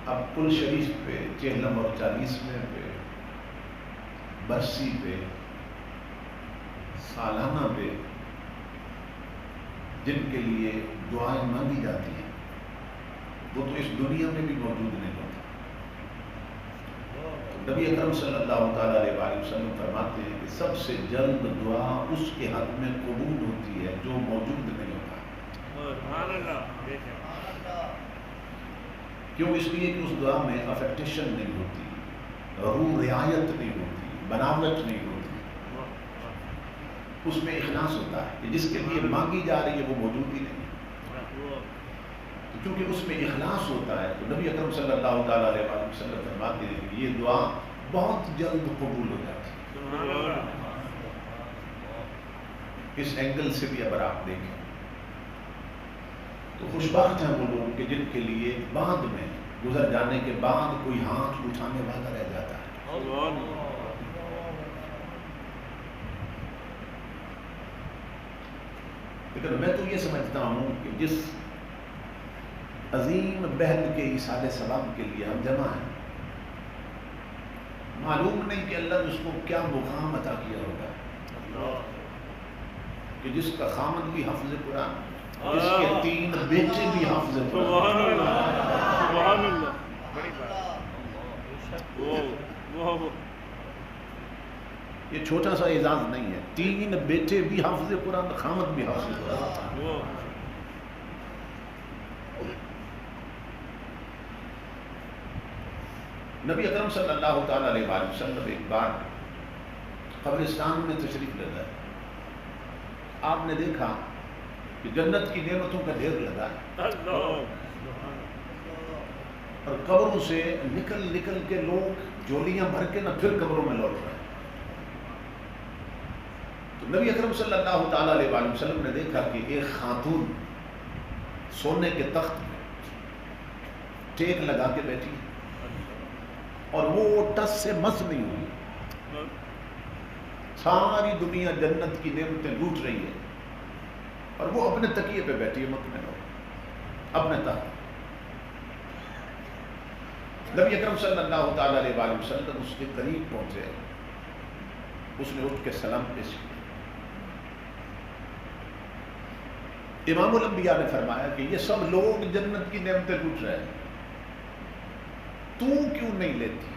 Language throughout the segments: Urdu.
اب کل شریف پہ، چہلم اور 40ویں پہ، برسی پہ، سالانہ پہ جن کے لیے دعائیں مانگی جاتی ہیں وہ تو اس دنیا میں بھی موجود نہیں ہوتا. نبی اکرم صلی اللہ تعالیٰ علیہ وآلہ وسلم فرماتے ہیں کہ سب سے جلد دعا اس کے حق میں قبول ہوتی ہے جو موجود نہیں ہوتا. کیوں؟ اس لیے کہ اس دعا میں افیکٹیشن نہیں ہوتی، روح رعایت نہیں ہوتی، بناوٹ نہیں ہوتی. اس میں اخلاص ہوتا ہے کہ جس کے لیے مانگی جا رہی ہے وہ موجود ہی نہیں. کیونکہ اس میں اخلاص ہوتا ہے تو نبی اکرم صلی اللہ تعالیٰ علیہ وسلم فرماتے ہیں کہ یہ دعا بہت جلد قبول ہو جاتی ہے. اس اینگل سے بھی اگر آپ دیکھیں تو خوش بخت ہیں وہ لوگ کہ جن کے لیے بعد میں گزر جانے کے بعد کوئی ہاتھ اٹھانے والا رہ جاتا ہے. لیکن میں تو یہ سمجھتا ہوں کہ جس عظیم بہن کے ایصال ثواب کے لیے ہم جمع ہیں، معلوم نہیں کہ اللہ نے اس کو کیا مقام عطا کیا ہوگا کہ جس کا خامد بھی حافظ قرآن، جس کے 3 بیٹے بھی حافظ قرآن. یہ چھوٹا سا اعزاز نہیں ہے، 3 بیٹے بھی حافظ قرآن، خامد بھی حافظ قرآن. نبی اکرم صلی اللہ تعالیٰ علیہ وآلہ وسلم ایک بار قبرستان میں تشریف لے گئے. آپ نے دیکھا کہ جنت کی نعمتوں کا ڈھیر لگا ہے اور قبروں سے نکل نکل کے لوگ جولیاں بھر کے نہ پھر قبروں میں لوٹ رہے ہیں. تو نبی اکرم صلی اللہ تعالیٰ علیہ وآلہ وسلم نے دیکھا کہ ایک خاتون سونے کے تخت میں ٹیک لگا کے بیٹھی ہے اور وہ ٹس سے مس نہیں ہوئی. ساری دنیا جنت کی نعمتیں لوٹ رہی ہے اور وہ اپنے تکیے پہ بیٹھی ہے مطمئن ہو اپنے تخت. نبی اکرم صلی اللہ تعالیٰ علیہ وآلہ وسلم اس کے قریب پہنچے. اس نے اٹھ کے سلام پیش کیا. امام الانبیاء نے فرمایا کہ یہ سب لوگ جنت کی نعمتیں لوٹ رہے ہیں، تو کیوں نہیں لیتی؟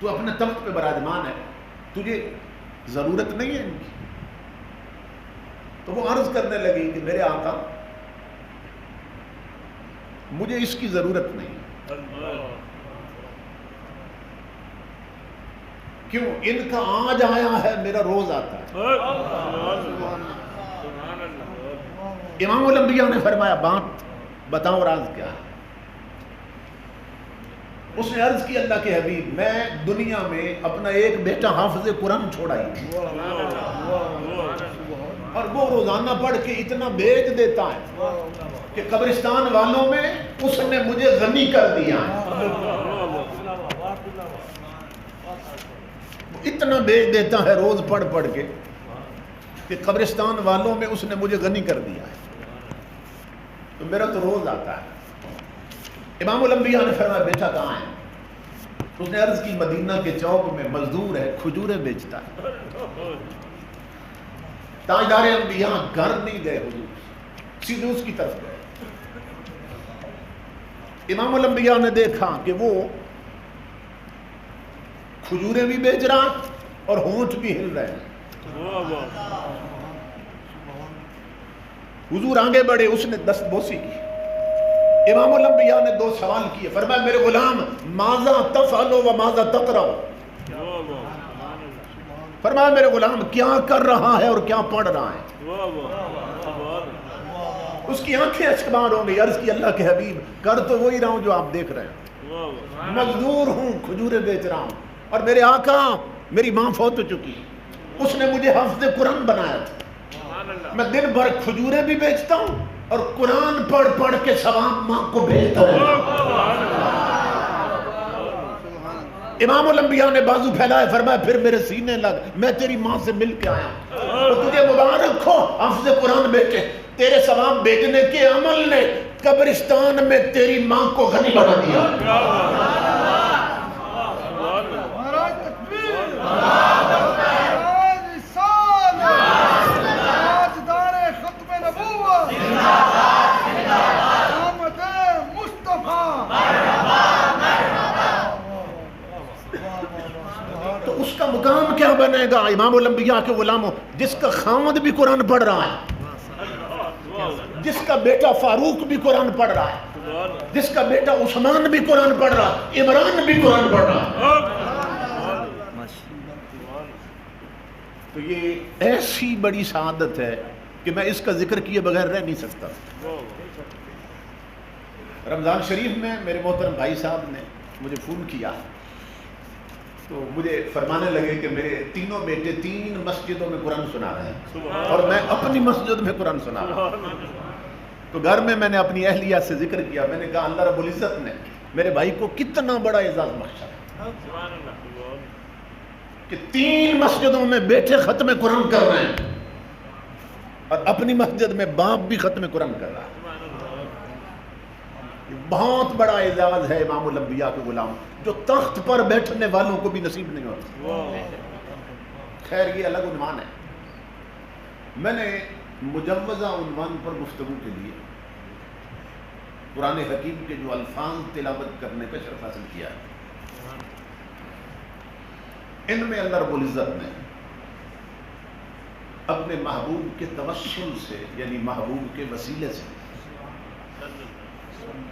تو اپنے تخت پہ براجمان ہے، تجھے ضرورت نہیں ہے ان کی؟ تو وہ عرض کرنے لگی کہ میرے آقا مجھے اس کی ضرورت نہیں. کیوں؟ ان کا آج آیا ہے، میرا روز آتا ہے. امام الانبیاء نے فرمایا بات بتاؤ راز کیا ہے؟ اس نے عرض کی اللہ کے حبیب میں دنیا میں اپنا ایک بیٹا حافظ قرآن چھوڑائی تھی اور وہ روزانہ پڑھ کے اتنا بھیج دیتا ہے کہ قبرستان والوں میں اس نے مجھے غنی کر دیا ہے. اتنا بھیج دیتا ہے روز پڑھ پڑھ کے کہ قبرستان والوں میں اس نے مجھے غنی کر دیا ہے، تو میرا تو روز آتا ہے. امام الانبیاء نے فرمایا بیٹا کہاں ہے؟ اس نے عرض کی مدینہ کے چوک میں مزدور ہے، کھجوریں بیچتا ہے. تاجدار انبیاء گھر نہیں گئے حضور، سیدھے اس کی طرف گئے. امام الانبیاء نے دیکھا کہ وہ کھجوریں بھی بیچ رہا اور ہونٹ بھی ہل رہے ہیں. حضور آگے بڑھے، اس نے دست بوسی کی. امام الانبیاء نے 2 سوال کیے. فرمایا میرے غلام ماذا تفعل و ماذا تقرأ؟ فرمایا میرے غلام کیا کر رہا ہے اور کیا پڑھ رہا ہے؟ اس کی آنکھیں اشکبار ہو گئی. عرض کی اللہ کے حبیب کر تو وہی رہا ہوں جو آپ دیکھ رہے ہیں، مزدور ہوں، کھجوریں بیچ رہا ہوں. اور میرے آقا میری ماں فوت ہو چکی، اس نے مجھے حافظ قرآن بنایا تھا. میں دن بھر کھجوریں بھی بیچتا ہوں اور قرآن پڑھ پڑھ کے ثواب ماں کو بھیجتا ہوں. امام الانبیاء نے بازو پھیلائے. فرمایا پھر میرے سینے لگ، میں تیری ماں سے مل کے آیا. تو تجھے مبارک ہو حافظ قرآن بیٹے، تیرے ثواب بھیجنے کے عمل نے قبرستان میں تیری ماں کو غنی بنا دیا. تو اس کا مقام کیا بنے گا امام الانبیاء کے غلاموں؟ جس کا خامد بھی قرآن پڑھ رہا ہے، جس کا بیٹا فاروق بھی قرآن پڑھ رہا ہے، جس کا بیٹا عثمان بھی قرآن پڑھ رہا ہے، عمران بھی قرآن پڑھ رہا ہے. تو یہ ایسی بڑی سعادت ہے کہ میں اس کا ذکر کیے بغیر رہ نہیں سکتا. رمضان شریف میں میرے محترم بھائی صاحب نے مجھے فون کیا تو مجھے فرمانے لگے کہ میرے تینوں بیٹے 3 مسجدوں میں قرآن سنا رہے ہیں اور میں اپنی مسجد میں قرآن سنا رہا ہوں. تو گھر میں نے اپنی اہلیہ سے ذکر کیا. میں نے کہا اللہ رب العزت نے میرے بھائی کو کتنا بڑا اعزاز بخشا کہ 3 مسجدوں میں بیٹے ختم قرآن کر رہے ہیں اور اپنی مسجد میں باپ بھی ختم قرآن کر رہا ہے. بہت بڑا اعزاز ہے امام الانبیاء کے غلام، جو تخت پر بیٹھنے والوں کو بھی نصیب نہیں ہوتا. خیر یہ الگ عنوان ہے. میں نے مجوزہ عنوان پر گفتگو کے لیے قرآن حکیم کے جو الفاظ تلاوت کرنے کا شرف حاصل کیا ہے. ان میں اللہ رب العزت نے اپنے محبوب کے توسل سے یعنی محبوب کے وسیلے سے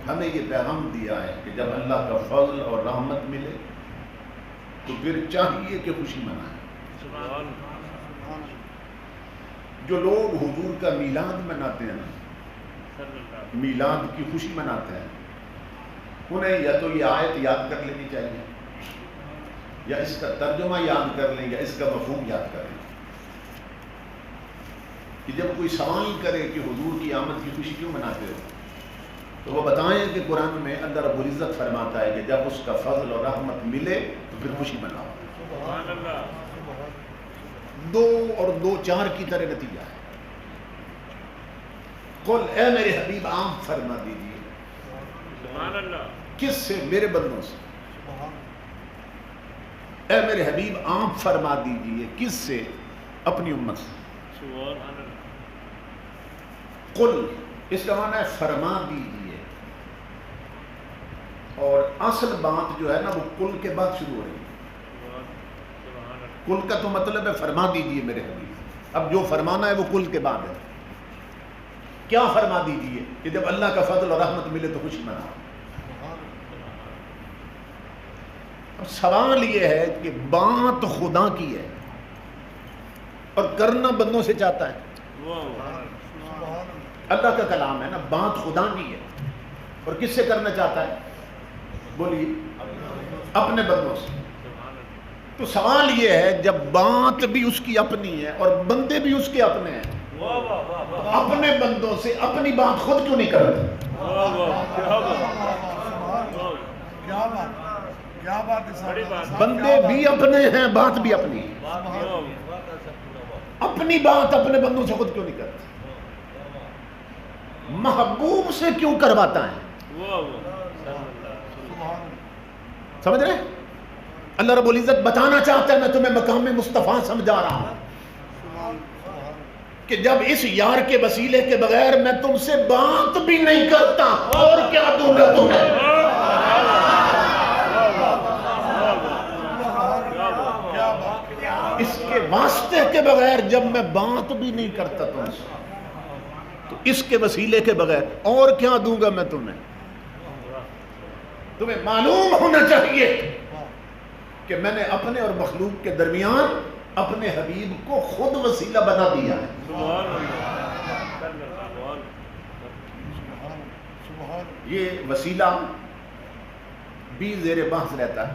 ہمیں یہ پیغام دیا ہے کہ جب اللہ کا فضل اور رحمت ملے تو پھر چاہیے کہ خوشی منائیں. جو لوگ حضور کا میلاد مناتے ہیں نا، میلاد کی خوشی مناتے ہیں، انہیں یا تو یہ آیت یاد کر لینی چاہیے یا اس کا ترجمہ یاد کر لیں یا اس کا مفہوم یاد کر لیں کہ جب کوئی سوال کرے کہ حضور کی آمد کی خوشی کیوں مناتے ہو تو وہ بتائیں کہ قرآن میں اللہ رب العزت فرماتا ہے کہ جب اس کا فضل اور رحمت ملے تو پھر خوشی مناؤ. 2 اور 2 4 کی طرح نتیجہ ہے. قل اے میرے حبیب عام فرما دیجیے. کس سے؟ میرے بندوں سے. اے میرے حبیب عام فرما دیجیے. کس سے؟ اپنی امت سے. قل اس کا معنی ہے فرما دیجیے، اور اصل بات جو ہے نا وہ کل کے بعد شروع ہو رہی ہے. کل کا تو مطلب ہے فرما دیجیے میرے حبیب. اب جو فرمانا ہے وہ کل کے بعد ہے. کیا فرما دیجیے؟ کہ جب اللہ کا فضل اور رحمت ملے تو خوشی مناؤ. اب سوال یہ ہے کہ بات خدا کی ہے اور کرنا بندوں سے چاہتا ہے. اللہ کا کلام ہے نا، بات خدا کی ہے اور کس سے کرنا چاہتا ہے؟ بولیے، اپنے بندوں سے. تو سوال یہ ہے جب بات بھی اس کی اپنی ہے اور بندے بھی اس کے اپنے ہیں، اپنے بندوں سے اپنی بات خود کیوں نہیں کرتے؟ بندے بھی اپنے ہیں، بات بھی اپنی ہے. اپنی بات اپنے بندوں سے خود کیوں نہیں کرتے؟ محبوب سے کیوں کرواتا ہے؟ سمجھ رہے؟ اللہ رب العزت بتانا چاہتا ہے، میں تمہیں مقام مصطفیٰ سمجھا رہا ہوں کہ جب اس یار کے وسیلے کے بغیر میں تم سے بات بھی نہیں کرتا اور کیا دوں گا تمہیں. اس کے واسطے کے بغیر جب میں بات بھی نہیں کرتا تم سے تو اس کے وسیلے کے بغیر اور کیا دوں گا میں تمہیں. تمہیں معلوم ہونا چاہیے کہ میں نے اپنے اور مخلوق کے درمیان اپنے حبیب کو خود وسیلہ بنا دیا ہے. یہ وسیلہ بھی زیر بحث رہتا ہے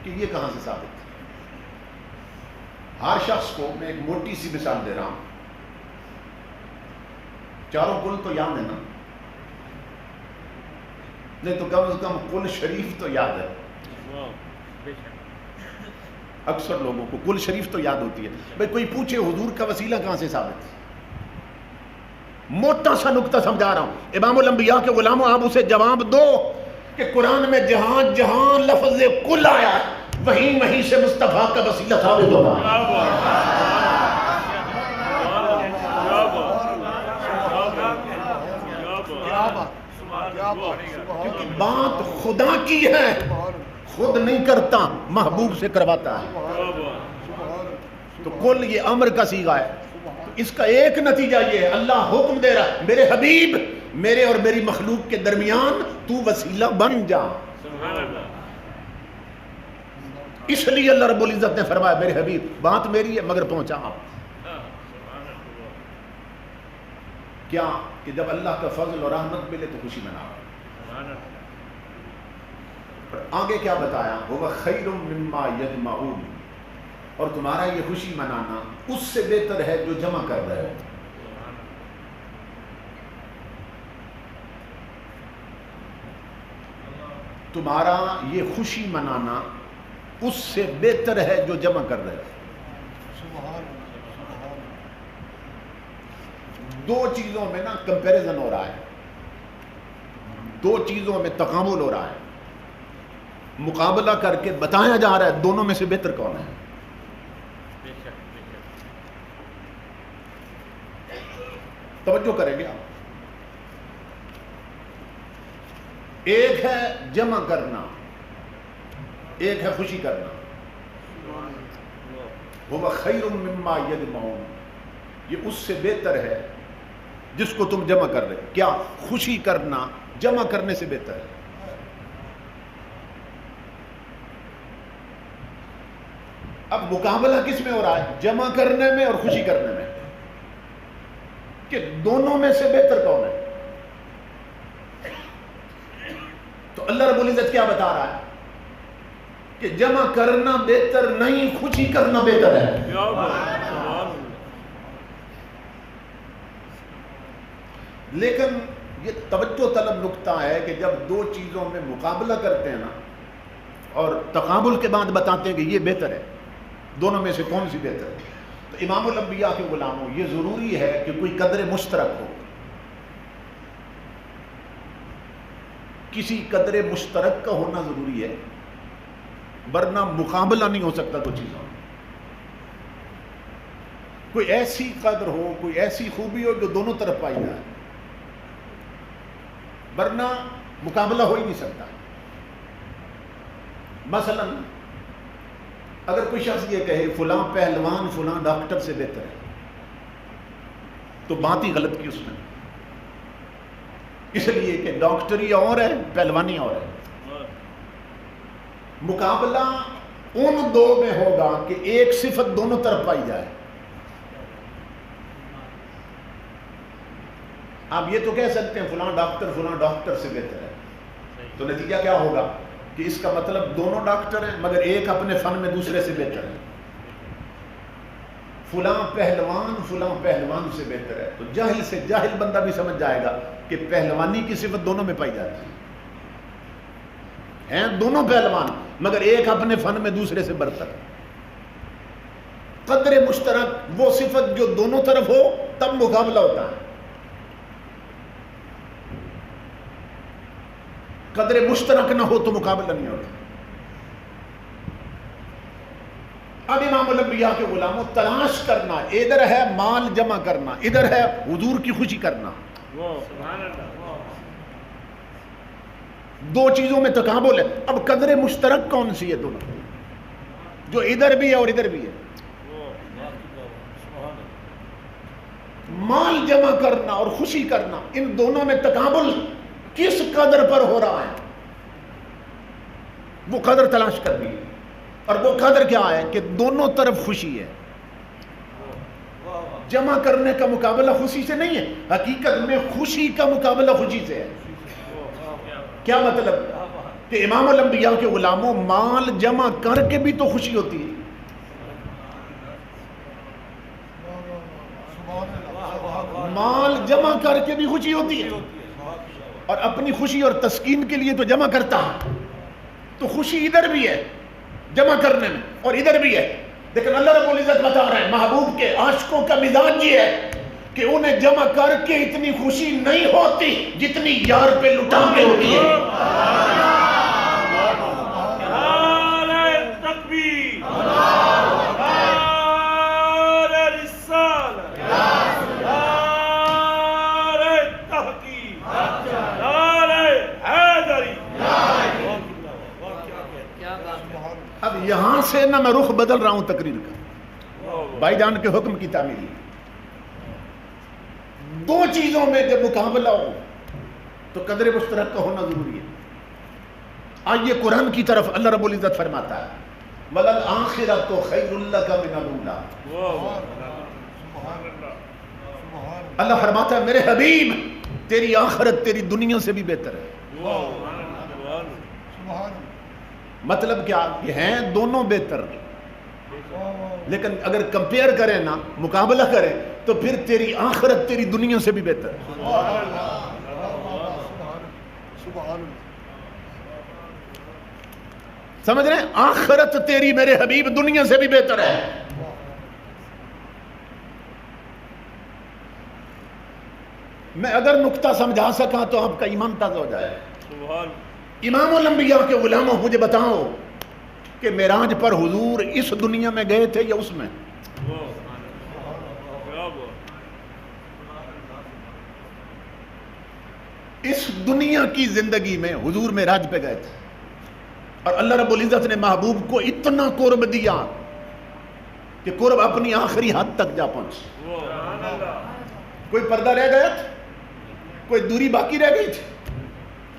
کہ یہ کہاں سے ثابت ہے. ہر شخص کو میں ایک موٹی سی مثال دے رہا ہوں. چاروں کل تو یاد ہے نا؟ نہیں تو کم از کم کل شریف تو یاد ہے. اکثر لوگوں کو کل شریف تو یاد ہوتی ہے. بھئی کوئی پوچھے حضور کا وسیلہ کہاں سے ثابت ہے؟ موٹا سا نقطہ سمجھا رہا ہوں، امام الانبیاء کے غلاموں آپ اسے جواب دو کہ قرآن میں جہاں جہاں لفظ کل آیا وہیں وہیں سے مصطفیٰ کا وسیلہ ثابت ہوگا. کیونکہ بات خدا کی ہے، خود نہیں کرتا، محبوب سے کرواتا ہے. تو کل یہ امر کا صیغہ ہے. اس کا ایک نتیجہ یہ ہے، اللہ حکم دے رہا میرے حبیب میرے اور میری مخلوق کے درمیان تو وسیلہ بن جا. اس لیے اللہ رب العزت نے فرمایا میرے حبیب بات میری ہے مگر پہنچا آپ. کیا کہ جب اللہ کا فضل اور رحمت ملے تو خوشی مناؤ. اور آگے کیا بتایا، وہ خیر مما یجمعون، اور تمہارا یہ خوشی منانا اس سے بہتر ہے جو جمع کر رہے ہو. تمہارا یہ خوشی منانا اس سے بہتر ہے جو جمع کر رہے ہو. دو چیزوں میں نا کمپیریزن ہو رہا ہے، دو چیزوں میں تکامل ہو رہا ہے، مقابلہ کر کے بتایا جا رہا ہے دونوں میں سے بہتر کون ہے. توجہ کریں گے آپ. ایک ہے جمع کرنا، ایک ہے خوشی کرنا. وہ خیر مما یجمعون، یہ اس سے بہتر ہے جس کو تم جمع کر رہے. کیا خوشی کرنا جمع کرنے سے بہتر ہے. اب مقابلہ کس میں ہو رہا ہے، جمع کرنے میں اور خوشی کرنے میں، کہ دونوں میں سے بہتر کون ہے. تو اللہ رب العزت کیا بتا رہا ہے کہ جمع کرنا بہتر نہیں، خوشی کرنا بہتر ہے. لیکن یہ توجہ طلب نقطہ ہے کہ جب دو چیزوں میں مقابلہ کرتے ہیں نا اور تقابل کے بعد بتاتے ہیں کہ یہ بہتر ہے، دونوں میں سے کون سی بہتر ہے. تو امام الانبیاء کے غلاموں یہ ضروری ہے کہ کوئی قدر مشترک ہو، کسی قدر مشترک کا ہونا ضروری ہے، ورنہ مقابلہ نہیں ہو سکتا. دو چیزوں میں کوئی ایسی قدر ہو، کوئی ایسی خوبی ہو جو دونوں طرف پائی جائے، ورنہ مقابلہ ہو ہی نہیں سکتا. مثلا اگر کوئی شخص یہ کہے فلاں پہلوان فلاں ڈاکٹر سے بہتر ہے، تو بات ہی غلط کی اس نے، اس لیے کہ ڈاکٹری اور ہے، پہلوانی اور ہے. مقابلہ ان دو میں ہوگا کہ ایک صفت دونوں طرف پائی جائے. آپ یہ تو کہہ سکتے ہیں فلاں ڈاکٹر سے بہتر ہے، تو نتیجہ کیا ہوگا کہ اس کا مطلب دونوں ڈاکٹر ہیں مگر ایک اپنے فن میں دوسرے سے بہتر ہے. فلاں پہلوان سے بہتر ہے، تو جاہل سے جاہل بندہ بھی سمجھ جائے گا کہ پہلوانی کی صفت دونوں میں پائی جاتی ہے. ہیں دونوں پہلوان مگر ایک اپنے فن میں دوسرے سے برتر. قدر مشترک وہ صفت جو دونوں طرف ہو تب مقابلہ ہوتا ہے. قدر مشترک نہ ہو تو مقابلہ نہیں ہوتا. اب امام الانبیاء کے غلاموں تلاش کرنا، ادھر ہے مال جمع کرنا، ادھر ہے حضور کی خوشی کرنا. دو چیزوں میں تقابل ہے. اب قدر مشترک کون سی ہے دونوں، جو ادھر بھی ہے اور ادھر بھی ہے. مال جمع کرنا اور خوشی کرنا، ان دونوں میں تقابل کس قدر پر ہو رہا ہے، وہ قدر تلاش کر دی. اور وہ قدر کیا ہے کہ دونوں طرف خوشی ہے. جمع کرنے کا مقابلہ خوشی سے نہیں ہے، حقیقت میں خوشی کا مقابلہ خوشی سے ہے. کیا مطلب کہ امام الانبیاء کے غلاموں مال جمع کر کے بھی تو خوشی ہوتی ہے. مال جمع کر کے بھی خوشی ہوتی ہے، اور اپنی خوشی اور تسکین کے لیے تو جمع کرتا ہے. تو خوشی ادھر بھی ہے جمع کرنے میں اور ادھر بھی ہے. لیکن اللہ رب العزت بتا رہے ہیں محبوب کے عاشقوں کا مزاج یہ ہے کہ انہیں جمع کر کے اتنی خوشی نہیں ہوتی جتنی یار پہ لٹا کے ہوتی ہے. اب یہاں سے نہ میں رخ بدل رہا ہوں تقریر کا، بھائی جان کے حکم کی تعمیل. دو چیزوں میں جب مقابلہ ہو تو قدر مشترک کا ہونا ضروری ہے. آئیے قرآن کی طرف. اللہ رب العزت فرماتا ہے وَلَلْآخِرَةُ خَيْرٌ لَكَ مِنَ الْأُولَىٰ. اللہ فرماتا ہے میرے حبیب تیری آخرت تیری دنیا سے بھی بہتر ہے. مطلب کیا؟ یہ ہیں دونوں بہتر، لیکن اگر کمپیئر کریں نا، مقابلہ کریں، تو پھر تیری آخرت تیری دنیا سے بھی بہتر ہے. سمجھ رہے ہیں؟ آخرت تیری میرے حبیب دنیا سے بھی بہتر ہے. میں اگر نکتہ سمجھا سکا تو آپ کا ایمان تازہ ہو جائے. امام الانبیاء کے غلاموں مجھے بتاؤ کہ معراج پر حضور اس دنیا میں گئے تھے یا اس میں؟ اس دنیا کی زندگی میں حضور معراج پہ گئے تھے اور اللہ رب العزت نے محبوب کو اتنا قرب دیا کہ قرب اپنی آخری حد تک جا پہنچ. کوئی پردہ رہ گیا تھا؟ کوئی دوری باقی رہ گئی تھی؟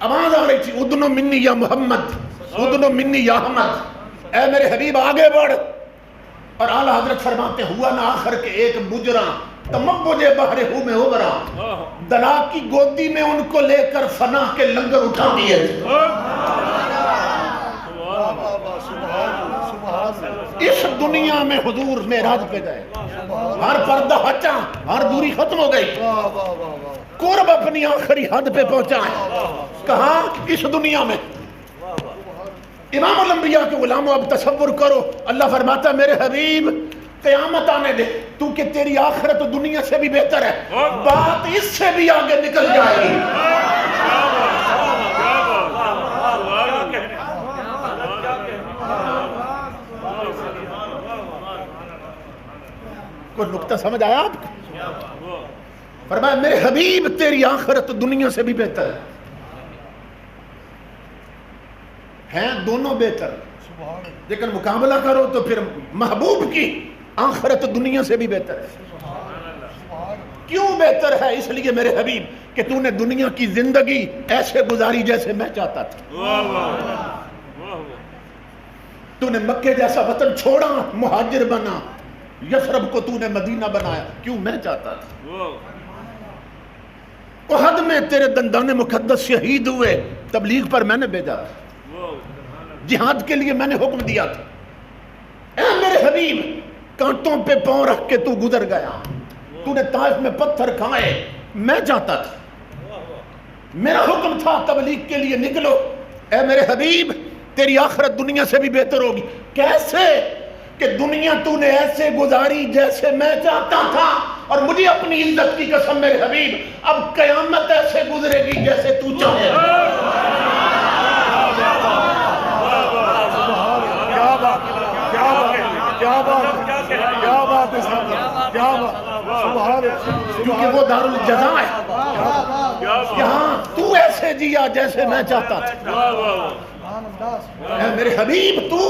آواز آ رہی تھی ادنو منی یا محمد، ادنو منی یا احمد، اے میرے حبیب آگے بڑھ. اور اعلیٰ حضرت فرماتے ہوا نہ آخر کے ایک مجرا تمبجے بحر ہو میں ابرا، دلا کی گودی میں ان کو لے کر فنا کے لنگر اٹھا دیے. اس دنیا میں حضور معراج پہ گئے، ہر پردہ ہٹا، ہر دوری ختم ہو گئی، قرب اپنی آخری حد پہ پہنچا ہے. کہاں؟ اس دنیا میں. امام الانبیاء کے غلاموں اب تصور کرو، اللہ فرماتا ہے میرے حبیب قیامت آنے دے تو کہ تیری آخرت دنیا سے بھی بہتر ہے. بات اس سے بھی آگے نکل جائے گی. کوئی نکتہ سمجھ آیا آپ کو؟ فرمایا میرے حبیب تیری آخرت دنیا سے بھی بہتر ہے. ہیں دونوں بہتر، لیکن مقابلہ کرو تو پھر محبوب کی آخرت دنیا سے بھی بہتر ہے. کیوں بہتر ہے؟ اس لیے میرے حبیب کہ تو نے دنیا کی زندگی ایسے گزاری جیسے میں چاہتا تھا. تو نے مکے جیسا وطن چھوڑا، مہاجر بنا، یثرب کو تو نے مدینہ بنایا، کیوں؟ میں چاہتا تھا. احد میں تیرے دندان مقدس شہید ہوئے، تبلیغ پر میں نے بھیجا تھا، جہاد کے لیے میں نے حکم دیا تھا. اے میرے حبیب کانٹوں پہ پاؤں رکھ کے تو گزر گیا، تو نے طائف میں پتھر کھائے، میں چاہتا تھا، میرا حکم تھا تبلیغ کے لیے نکلو. اے میرے حبیب تیری آخرت دنیا سے بھی بہتر ہوگی. کیسے؟ کہ دنیا تو نے ایسے گزاری جیسے میں چاہتا تھا، اور مجھے اپنی عزت کی قسم میرے حبیب اب قیامت ایسے گزرے گی جیسے تو چاہے. کیونکہ وہ دار الجزا ہے. یہاں تو ایسے جیا جیسے میں چاہتا تھا. اے میرے حبیب تو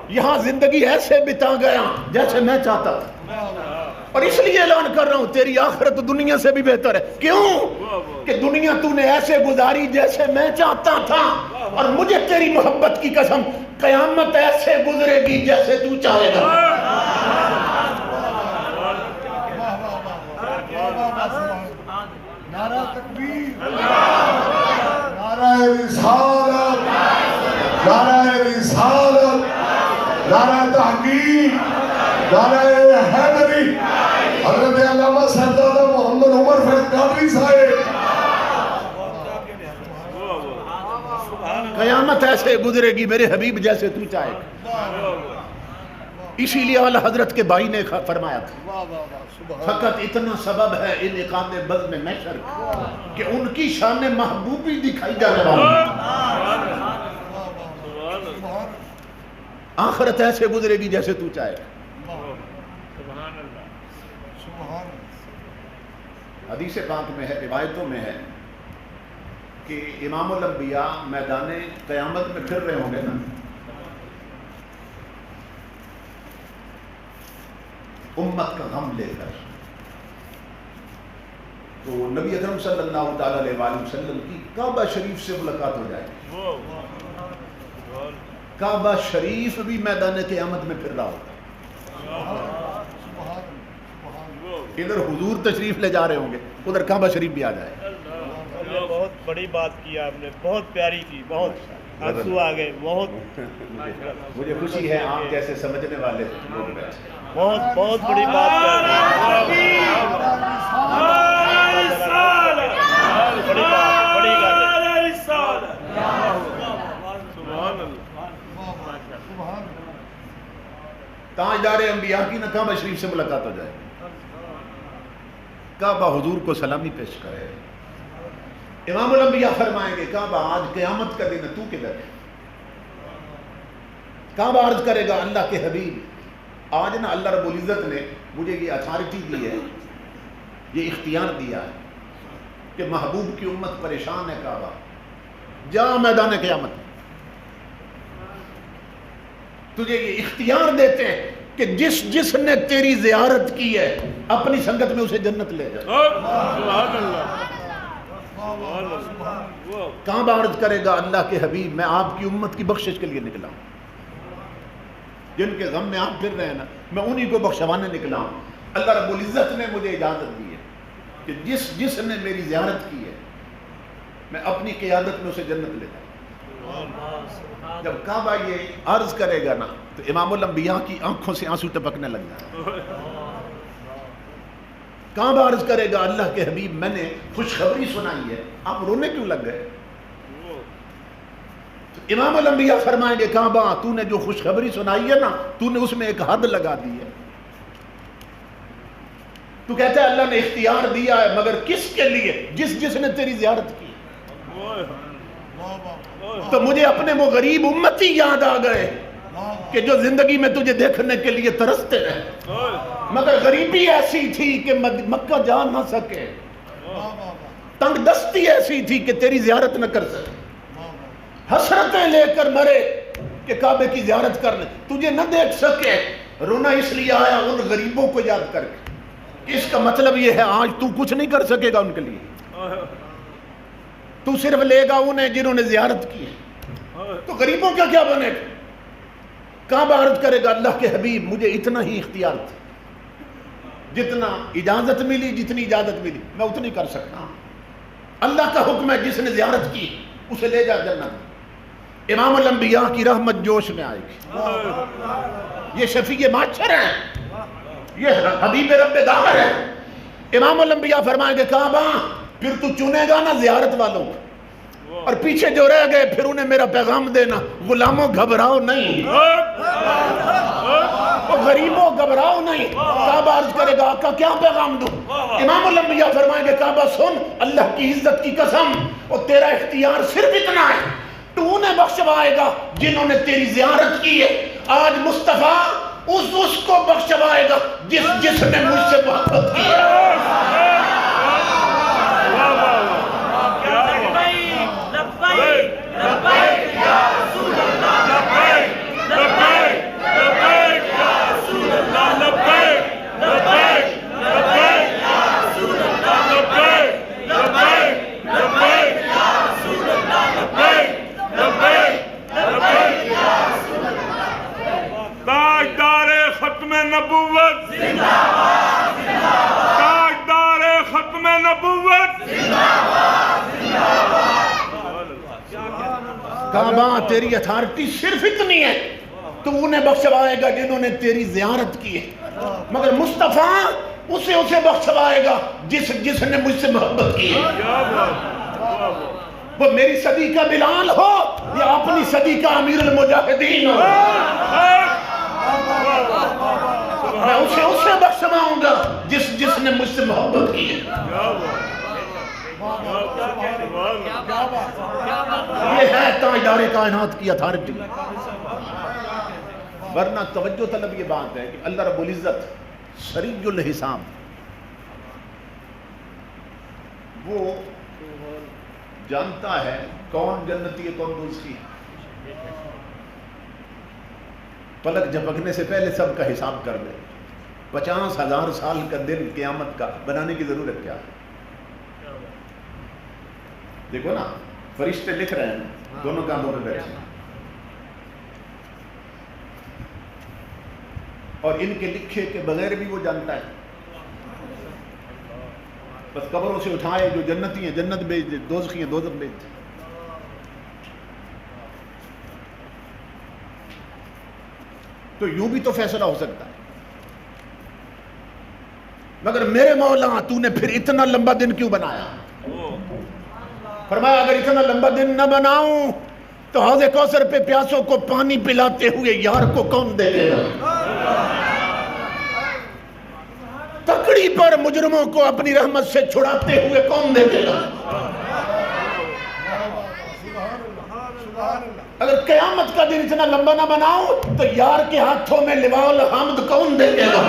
یہاں زندگی ایسے بتا گیا جیسے میں چاہتا تھا، اور اس لیے اعلان کر رہا ہوں تیری آخرت دنیا سے بھی بہتر ہے. کیوں؟ کہ دنیا تو نے ایسے گزاری جیسے میں چاہتا تھا، اور مجھے تیری محبت کی قسم قیامت ایسے گزرے گی جیسے تو چاہے گا. نعرہ تکبیر، نعرہ رسالت، نعرہ رسالت، نعرہ تحقیق، نعرہ حیدری، حضرت علامہ سردار محمد عمر فیض قادری صاحب. قیامت ایسے گزرے گی میرے حبیب جیسے تو چاہے گا. اسی لیے اعلیٰ حضرت کے بھائی نے فرمایا تھا فقط اتنا سبب ہے انعقاد بزم محشر کہ ان کی شان محبوبی دکھائی جانے والی آخرت ایسے گزرے گی جیسے تو چاہے. حدیث پاک میں ہے، روایتوں میں ہے کہ امام الانبیاء میدان قیامت میں پھر رہے ہوں گے نا، امت کا غم لے کر، تو نبی اکرم صلی اللہ تعالیٰ علیہ وآلہ وسلم کی کعبہ شریف سے ملاقات ہو جائے گی. کعبہ شریف بھی میدان قیامت میں پھر رہا ہوگا. ادھر حضور تشریف لے جا رہے ہوں گے، ادھر کعبہ شریف بھی آ جائے. بہت بڑی بات کی آپ نے، بہت پیاری کی، بہت آنسو آ گئے. بہت مجھے خوشی ہے آپ جیسے سمجھنے والے لوگ بیٹھے. بہت بہت بڑی بات تاجدار انبیاء کی نہ کعبہ شریف سے ملاقات ہو جائے. کعبہ حضور کو سلامی پیش کرے. امام الانبیاء فرمائیں گے کعبہ آج قیامت کا دن ہے، تو کدھر ہے؟ کعبہ عرض کرے گا اللہ کے حبیب آج نا اللہ رب العزت نے مجھے یہ اتھارٹی دی ہے، یہ اختیار دیا ہے کہ محبوب کی امت پریشان ہے، کعبہ جا میدان قیامت تجھے یہ اختیار دیتے ہیں کہ جس نے تیری زیارت کی ہے اپنی سنگت میں اسے جنت لے جائے. کعبہ عرض کرے گا اللہ کے حبیب میں آپ کی امت کی بخشش کے لیے نکلا ہوں، جن کے غم میں آپ پھر رہے ہیں نا میں انہی کو بخشوانے نکلا ہوں. اللہ رب العزت نے مجھے اجازت دی ہے کہ جس نے میری زیارت کی ہے میں اپنی قیادت میں اسے جنت لے جاؤں. جب کعبہ یہ عرض کرے گا نا تو امام الانبیاء کی آنکھوں سے آنسو ٹپکنے لگ جائے. کعبہ عرض کرے گا اللہ کے حبیب میں نے خوشخبری سنائی ہے، آپ رونے کیوں لگ گئے؟ امام الانبیاء فرمائیں گے کعبہ تو نے جو خوشخبری سنائی ہے نا تو نے اس میں ایک حد لگا دی ہے. تو کہتا ہے اللہ نے اختیار دیا ہے مگر کس کے لیے؟ جس نے تیری زیارت کی. تو مجھے اپنے وہ غریب امتی یاد آ گئے کہ جو زندگی میں تجھے دیکھنے کے لیے ترستے رہے مگر غریبی ایسی تھی کہ مکہ جا نہ سکے، تنگ دستی ایسی تھی کہ تیری زیارت نہ کر سکے، حسرتیں لے کر مرے کہ کعبے کی زیارت کر لے، تجھے نہ دیکھ سکے. رونا اس لیے آیا ان غریبوں کو یاد کر کے. اس کا مطلب یہ ہے آج تو کچھ نہیں کر سکے گا ان کے لیے، تو صرف لے گا انہیں جنہوں نے زیارت کی ہے. تو غریبوں کا کیا بنے گا؟ کعبہ عرض کرے گا اللہ کے حبیب مجھے اتنا ہی اختیار تھا، جتنا اجازت ملی جتنی اجازت ملی میں اتنی کر سکتا ہوں. اللہ کا حکم ہے جس نے زیارت کی اسے لے جا جنت. امام الانبیاء کی رحمت جوش میں آئے گی. یہ شفیع معاشر ہیں، یہ حبیب رب دار ہے. امام الانبیاء فرمائیں گے کعبہ پھر تو چنے گا نا زیارت والوں کو، اور پیچھے جو رہ گئے پھر انہیں میرا پیغام دینا، غلاموں گھبراؤ نہیں، غریبوں گھبراؤ نہیں. کعبہ عرض کرے گا آقا کیا پیغام دوں؟ امام الانبیاء فرمائیں گے کعبہ سن اللہ کی عزت کی قسم اور تیرا اختیار صرف اتنا ہے تو انہیں بخشوائے گا جنہوں نے تیری زیارت کی ہے. آج مصطفیٰ اس کو بخشوائے گا جس نے مجھ سے محبت کی ہے. نبوت زندہ باد، تاجدار ختم نبوت زندہ باد. کعبہ تیری اتھارٹی صرف اتنی ہے تو انہیں بخشوائے گا جنہوں نے تیری زیارت کی ہے، مگر مصطفیٰ اسے بخشوائے گا جس نے مجھ سے محبت کی ہے. وہ میری صدی کا بلال ہو یا اپنی صدی کا امیر المجاہدین ہو، میں اسے بخشواؤں گا جس نے مجھ سے محبت کی ہے. یہ ہے تاجدار کائنات کی اتھارٹی. ورنہ توجہ طلب یہ بات ہے کہ اللہ رب العزت سریع الحساب، وہ جانتا ہے کون جنتی ہے کون دوزخی ہے. پلک جھپکنے سے پہلے سب کا حساب کر لے. 50,000 سال کا دن قیامت کا بنانے کی ضرورت کیا ہے؟ دیکھو نا، فرشتے لکھ رہے ہیں دونوں کاندھوں پہ بیٹھے، اور ان کے لکھے کے بغیر بھی وہ جانتا ہے. بس قبروں سے اٹھائے جو جنتی ہیں جنت بھیج دے، دوزخی ہیں دوزخ بھیج دے. تو یوں بھی تو فیصلہ ہو سکتا ہے. مگر میرے مولا تو نے پھر اتنا لمبا دن کیوں بنایا؟ فرمایا اگر اتنا لمبا دن نہ بناؤں تو حوض کوثر پہ پیاسوں کو پانی پلاتے ہوئے یار کو کون دے گا؟ تکڑی پر مجرموں کو اپنی رحمت سے چھڑاتے ہوئے کون دے گا؟ اگر قیامت کا دن اتنا لمبا نہ بناؤں تو یار کے ہاتھوں میں لواء الحمد کون دے گا؟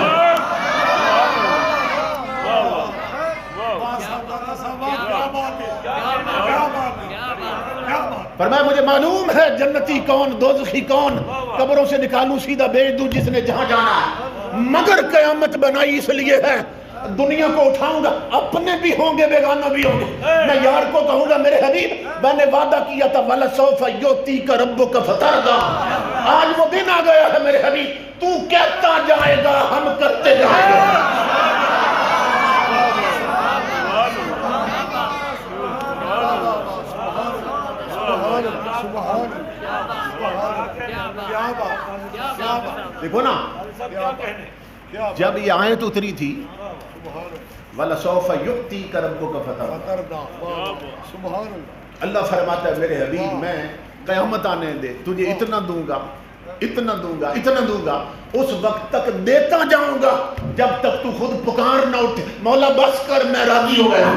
فرمایا مجھے معلوم ہے جنتی کون دوزخی کون، قبروں سے نکالوں سیدھا بھیج دوں جس نے جہاں جانا ہے. مگر قیامت بنائی اس لیے ہے دنیا کو اٹھاؤں گا، اپنے بھی ہوں گے بیگانہ بھی ہوں گے. میں یار کو کہوں گا میرے حبیب میں نے وعدہ کیا تھا وَلَسَوْفَ يُعْطِيكَ رَبُّكَ فَتَرْضَىٰ. آج وہ دن آ گیا ہے میرے حبیب، تو کہتا جائے گا ہم کرتے جائیں گے. دیکھو نا، جب یہ آیت اتری تھی وَلَسَوْفَ يُعْطِيكَ رَبُّكَ فَتَرْضَىٰ، اللہ فرماتا ہے میرے حبیب میں قیامت آنے دے تجھے اتنا دوں گا اتنا دوں گا اتنا دوں گا، اس وقت تک دیتا جاؤں گا جب تک تو خود پکار نہ اٹھے مولا بس کر میں راضی ہو گیا.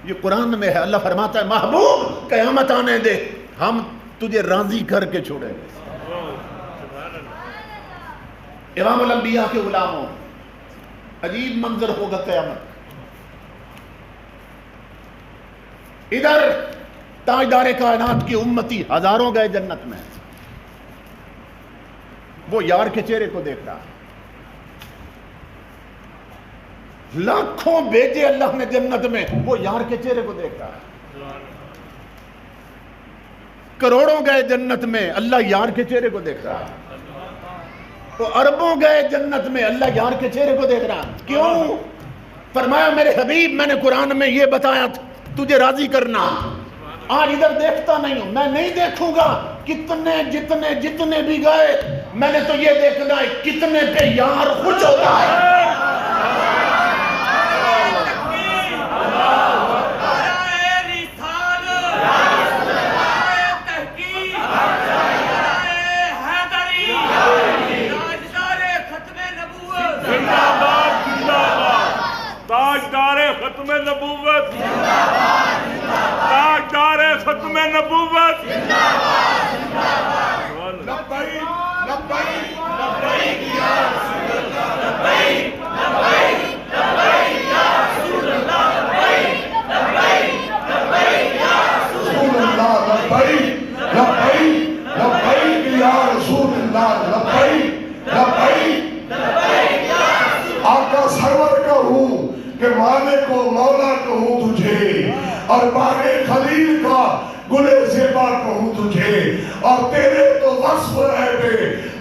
یہ قرآن میں ہے. اللہ فرماتا ہے محبوب قیامت آنے دے ہم تجھے راضی کر کے چھوڑیں گے. امام الانبیاء کے غلاموں عجیب منظر ہوگا قیامت. ادھر تاجدار کائنات کی امتی ہزاروں گئے جنت میں، وہ یار کے چہرے کو دیکھ رہا ہے. لاکھوں بھیجے اللہ نے جنت میں، وہ یار کے چہرے کو دیکھ رہا ہے. کروڑوں گئے جنت میں، اللہ یار کے چہرے کو دیکھ رہا ہے. تو اربوں گئے جنت میں، اللہ یار کے چہرے کو دیکھ رہا ہے. کیوں؟ فرمایا میرے حبیب میں نے قرآن میں یہ بتایا تجھے راضی کرنا. آج ادھر دیکھتا نہیں ہوں، میں نہیں دیکھوں گا کتنے جتنے بھی گئے، میں نے تو یہ دیکھنا ہے کتنے پہ یار خوش ہوتا ہے. تاجدار ختم نبوت، تاجدار ختم نبوت. لبیک لبیک لبیک یا رسول اللہ، لبیک لبیک لبیک یا رسول اللہ، لبیک لبیک لبیک یا رسول اللہ، لبیک لبیک لبیک یا رسول اللہ، لبیک لبیک لبیک یا رسول اللہ. آقا سرور کہوں کہ مالک و مولا کہوں تجھے، اور باغ خلیل کا گلے زیبا کہوں تجھے، اور تیرے تو وصف ہے بے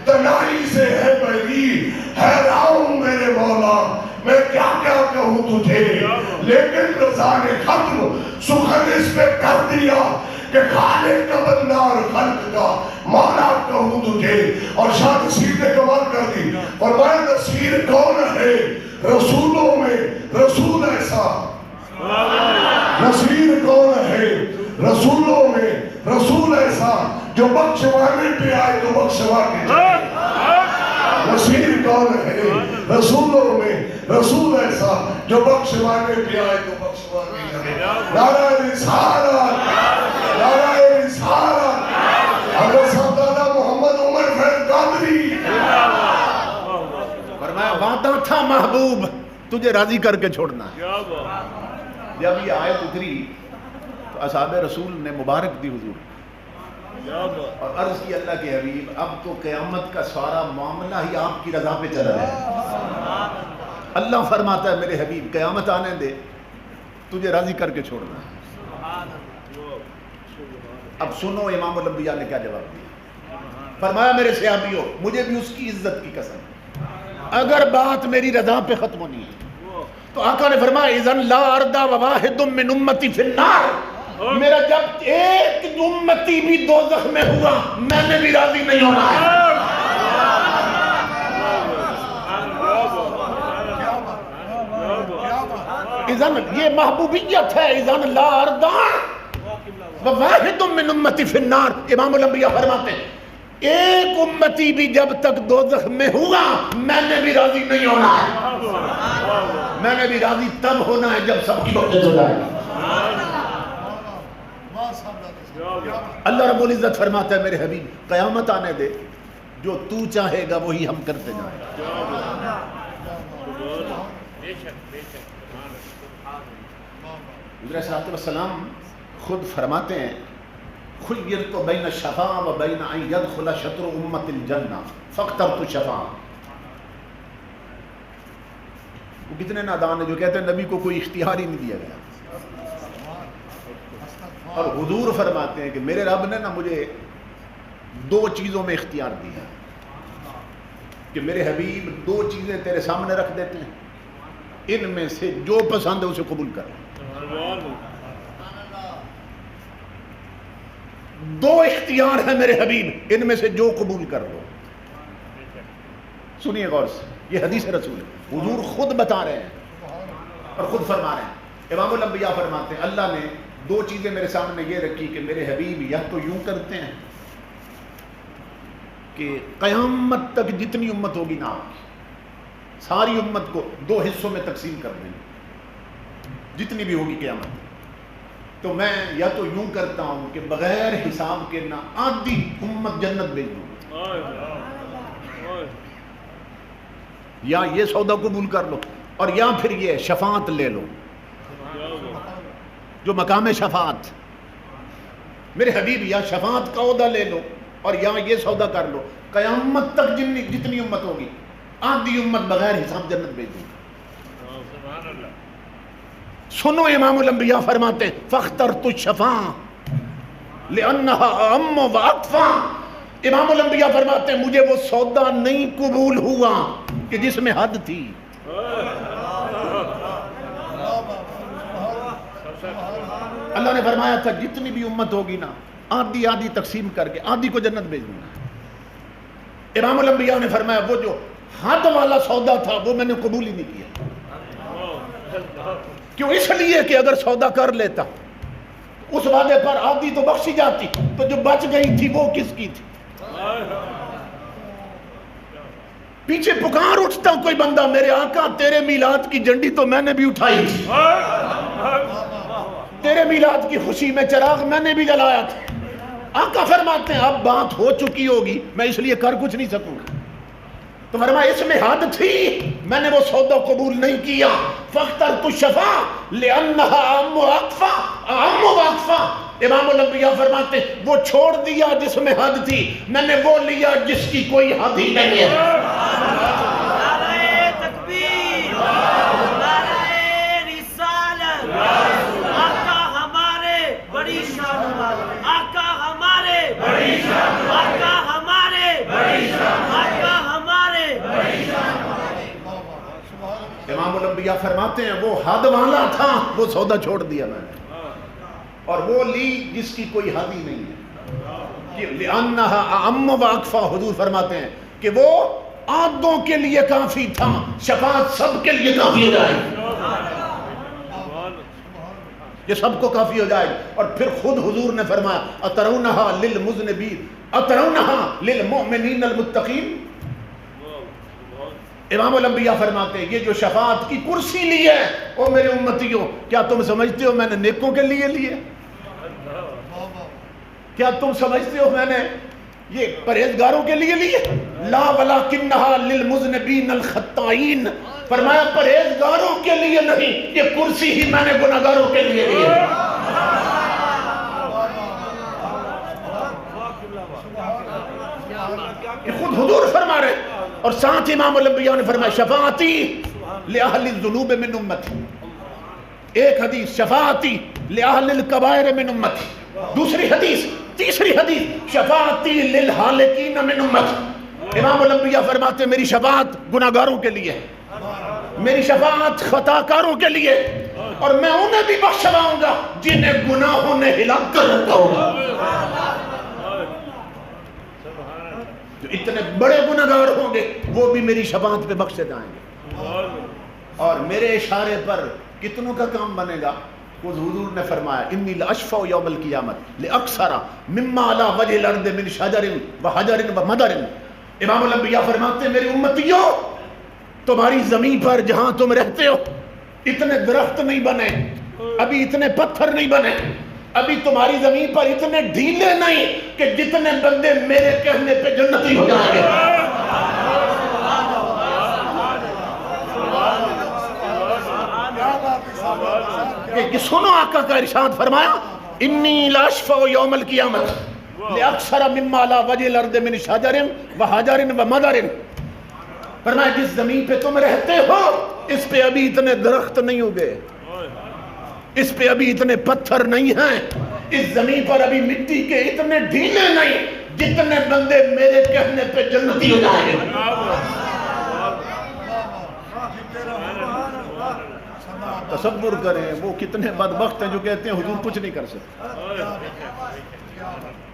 تنائی سے ہے بری. حیران میرے مولا میں کیا کیا کہوں تجھے، لیکن رضا نے ختم سخن اس پہ کر دیا کہ خالق کا بندہ اور خلق کا مولا کہوں تجھے. اور شاہ نصیر نے کمال کر دی، فرمایا نصیر کون ہے رسولوں میں رسول ایسا، نصیر کون ہے رسولوں میں رسول ایسا، جو بخشوانے پہ آئے تو بخشوا کے جائے. نصیر کون ہے؟ رسولوں میں رسول ایسا جو بخشوانے پہ آئے تو بخشوا کے جائے. نعرہ رسالت، نعرہ رسالت. حضرت صاحبزادہ محمد عمر فیض قادری. فرمایا وعدہ تھا محبوب تجھے راضی کر کے چھوڑنا ہے. جب یہ آیت اتری تو اصحاب رسول نے مبارک دی حضور اور عرض کی اللہ کے حبیب اب تو قیامت کا سارا معاملہ ہی آپ کی رضا پہ چلا ہے. اللہ فرماتا ہے میرے حبیب قیامت آنے دے تجھے راضی کر کے چھوڑنا ہے. اب سنو امام الانبیاء نے کیا جواب دیا. فرمایا میرے صحابیوں مجھے بھی اس کی عزت کی قسم اگر بات میری رضا پہ ختم ہونی ہے تو آقا نے فرمایا اذن لا اردا وواحد من امتی فی النار. میرا جب ایک امتی بھی دوزخ میں ہوا میں نے بھی راضی نہیں ہونا ہے. اذن یہ محبوبیت ہے. اذن لا اردا وواحد من امتی فی النار. امام الانبیاء فرماتے ہیں ایک امتی بھی جب تک دوزخ میں ہوا میں نے بھی راضی نہیں ہونا ہے. میں نے بھی راضی تب ہونا ہے جب سب کی وقت ہو جائے. اللہ رب العزت فرماتا ہے میرے حبیب قیامت آنے دے جو تو چاہے گا وہی ہم کرتے جائیں. حضور صلی اللہ علیہ وسلم خود فرماتے ہیں خیرت بین الشفاء و بین ان يدخل شطر امت الجنہ فاخترت الشفاء. وہ کتنے نادان ہیں جو کہتے ہیں نبی کو کوئی اختیار ہی نہیں دیا گیا. اور حضور فرماتے ہیں کہ میرے رب نے نا مجھے دو چیزوں میں اختیار دیا کہ میرے حبیب دو چیزیں تیرے سامنے رکھ دیتے ہیں ان میں سے جو پسند ہے اسے قبول کر. دو اختیار ہیں میرے حبیب ان میں سے جو قبول کر لو. سنیے غور سے یہ حدیث رسول ہے. حضور خود بتا رہے ہیں اور خود فرما رہے ہیں. امام الانبیاء فرماتے ہیں اللہ نے دو چیزیں میرے سامنے یہ رکھی کہ میرے حبیب یا تو یوں کرتے ہیں کہ قیامت تک جتنی امت ہوگی نا ساری امت کو دو حصوں میں تقسیم کر دیں جتنی بھی ہوگی قیامت. تو میں یا تو یوں کرتا ہوں کہ بغیر حساب کے نہ آدھی امت جنت بھیج دوں یا یہ سودا قبول کر لو اور یا پھر یہ شفاعت لے لو جو مقام شفاعت. میرے حبیب یا شفاعت کا عہدہ لے لو اور یا یہ سودا کر لو قیامت تک جتنی امت ہوگی آدھی امت بغیر حساب جنت بھیج دوں. سنو امام الانبیاء فرماتے ہیں فاخترت الشفاعة لأنها أعم وأكفى. امام الانبیاء فرماتے ہیں مجھے وہ سودا نہیں قبول ہوا کہ جس میں حد تھی. اللہ نے فرمایا تھا جتنی بھی امت ہوگی نا آدھی آدھی تقسیم کر کے آدھی کو جنت بھیج دوں گا. امام الانبیاء نے فرمایا وہ جو حد والا سودا تھا وہ میں نے قبول ہی نہیں کیا. کیوں؟ اس لیے کہ اگر سودا کر لیتا اس وعدے پر آدھی تو بخشی جاتی تو جو بچ گئی تھی وہ کس کی تھی. پیچھے پکار اٹھتا کوئی بندہ میرے آقا تیرے میلاد کی جھنڈی تو میں نے بھی اٹھائی تھی تیرے میلاد کی خوشی میں چراغ میں نے بھی جلایا تھا. آقا فرماتے ہیں اب بات ہو چکی ہوگی میں اس لیے کر کچھ نہیں سکوں گا. تو فرمایا اس میں حد تھی میں نے وہ سودا قبول نہیں کیا. فاخترت الشفاعة لأنها أعم وأكفى. امام الانبیاء فرماتے ہیں وہ چھوڑ دیا جس میں حد تھی میں نے وہ لیا جس کی کوئی حد ہی نہیں ہے. نعرہ تکبیر، نعرہ رسالت. آقا ہمارے بڑی شان والے، آقا ہمارے بڑی شان والے، آقا ہمارے بڑی شان والے، آقا ہمارے بڑی شان والے. امام الانبیاء فرماتے ہیں وہ حد والا تھا وہ سودا چھوڑ دیا میں نے اور وہ لی جس کی کوئی حد ہی نہیں ہے. لأنها أعم وأكفى. حضور فرماتے ہیں کہ وہ آدھوں کے لیے کافی تھا شفاعت سب کے لیے کافی ہو جائے. یہ سب کو کافی ہو جائے گا. اور پھر خود حضور نے فرمایا اترونہا للمذنبین اترونہا للمؤمنین المتقین. امام الانبیاء فرماتے ہیں یہ جو شفاعت کی کرسی لی ہے او میرے امتیوں، کیا تم سمجھتے ہو میں نے نیکوں کے لیے لیے؟ کیا تم سمجھتے ہو میں نے یہ پرہیزگاروں کے لیے لیے؟ لا ولکنھا للمذنبین الخطائین. فرمایا پرہیزگاروں کے لیے نہیں، یہ کرسی ہی میں نے گناہگاروں کے لیے لی ہے. یہ خود حضور فرما رہے ہیں. اور ساتھ امام الانبیاء نے فرمایا شفاعتی لأہل الذنوب من امتی. ایک حدیث شفاعتی لأہل الکبائر من امتی. دوسری حدیث، تیسری حدیث شفاعتی للحالکین من امتی. امام الانبیاء فرماتے میری شفاعت گناہگاروں کے لیے، میری شفاعت خطاکاروں کے لیے، اور میں انہیں بھی بخشواؤں گا جنہیں گناہوں نے ہلاک کر رکھا ہوگا. جو اتنے بڑے گناہگار ہوں گے وہ بھی میری شفاعت پہ بخشے جائیں گے. اور میرے اشارے پر کتنوں کا کام بنے گا؟ خود حضور نے فرمایا انی لاشفع یوم القیامت لاکثر مما علی وجہ الارض من شجر وحجر ومدر. امام الانبیاء فرماتے ہیں میری امتیوں، تمہاری زمین پر جہاں تم رہتے ہو اتنے درخت نہیں بنے، ابھی اتنے پتھر نہیں بنے، ابھی تمہاری زمین پر اتنے ڈھیلے نہیں کہ جتنے بندے میرے کہنے پہ جنتی ہو جائیں گے. کہ سنو آقا کا ارشاد فرمایا انی لاشفع یوم القیامت لاکثر مما علی وجہ الارض من شجر وحجر ومدر. فرمایا جس زمین پہ تم رہتے ہو اس پہ ابھی اتنے درخت نہیں ہوگے، اس پہ ابھی اتنے پتھر نہیں ہیں، اس زمین پر ابھی مٹی کے اتنے ڈھیلے نہیں جتنے بندے میرے کہنے پہ جنتی ہو جائیں گے. تصور کریں وہ کتنے بدبخت ہیں جو کہتے ہیں حضور کچھ نہیں کر سکتے.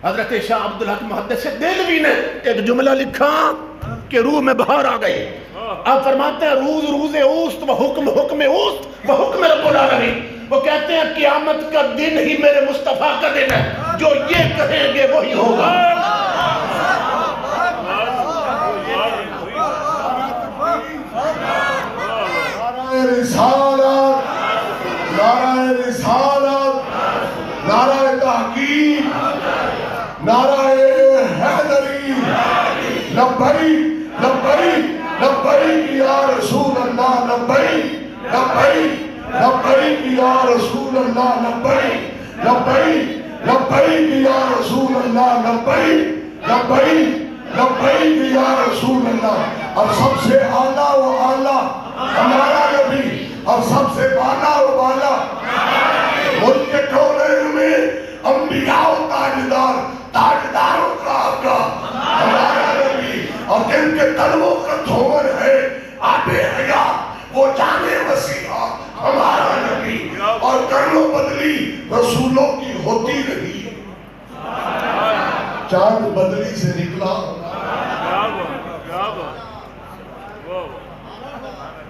حضرت شاہ عبدالحق محدث دہلوی نے ایک جملہ لکھا کہ روح میں بہار آ گئی. آپ فرماتے ہیں روز روز اوست و حکم حکم اوست و حکم رب العالمین. وہ کہتے ہیں قیامت کا دن ہی میرے مصطفیٰ کا دن ہے، جو یہ کہیں گے وہی ہوگا. رسالت، نعرہ رسالت، نعرہ تحقیق، نعرہ حیدری، لبیک لبیک لبیک یا رسول اللہ، لبیک لبیک لبیک یا رسول اللہ، لبیک لبیک لبیک یا رسول اللہ، لبیک لبیک لبیک یا رسول اللہ. اور سب سے اعلیٰ و اعلیٰ ہمارا نبی، اور سب سے بالا و بالا ملک کے کونین میں انبیاء و تاجدار، تاجداروں کا آقا ہمارا نبی. اور جن کے قلبوں کا دھومر ہے آب حیات، وہ جان مسیحا ہمارا نبی. اور کرنوں بدلی رسولوں کی ہوتی رہی، چاند بدلی سے نکلا.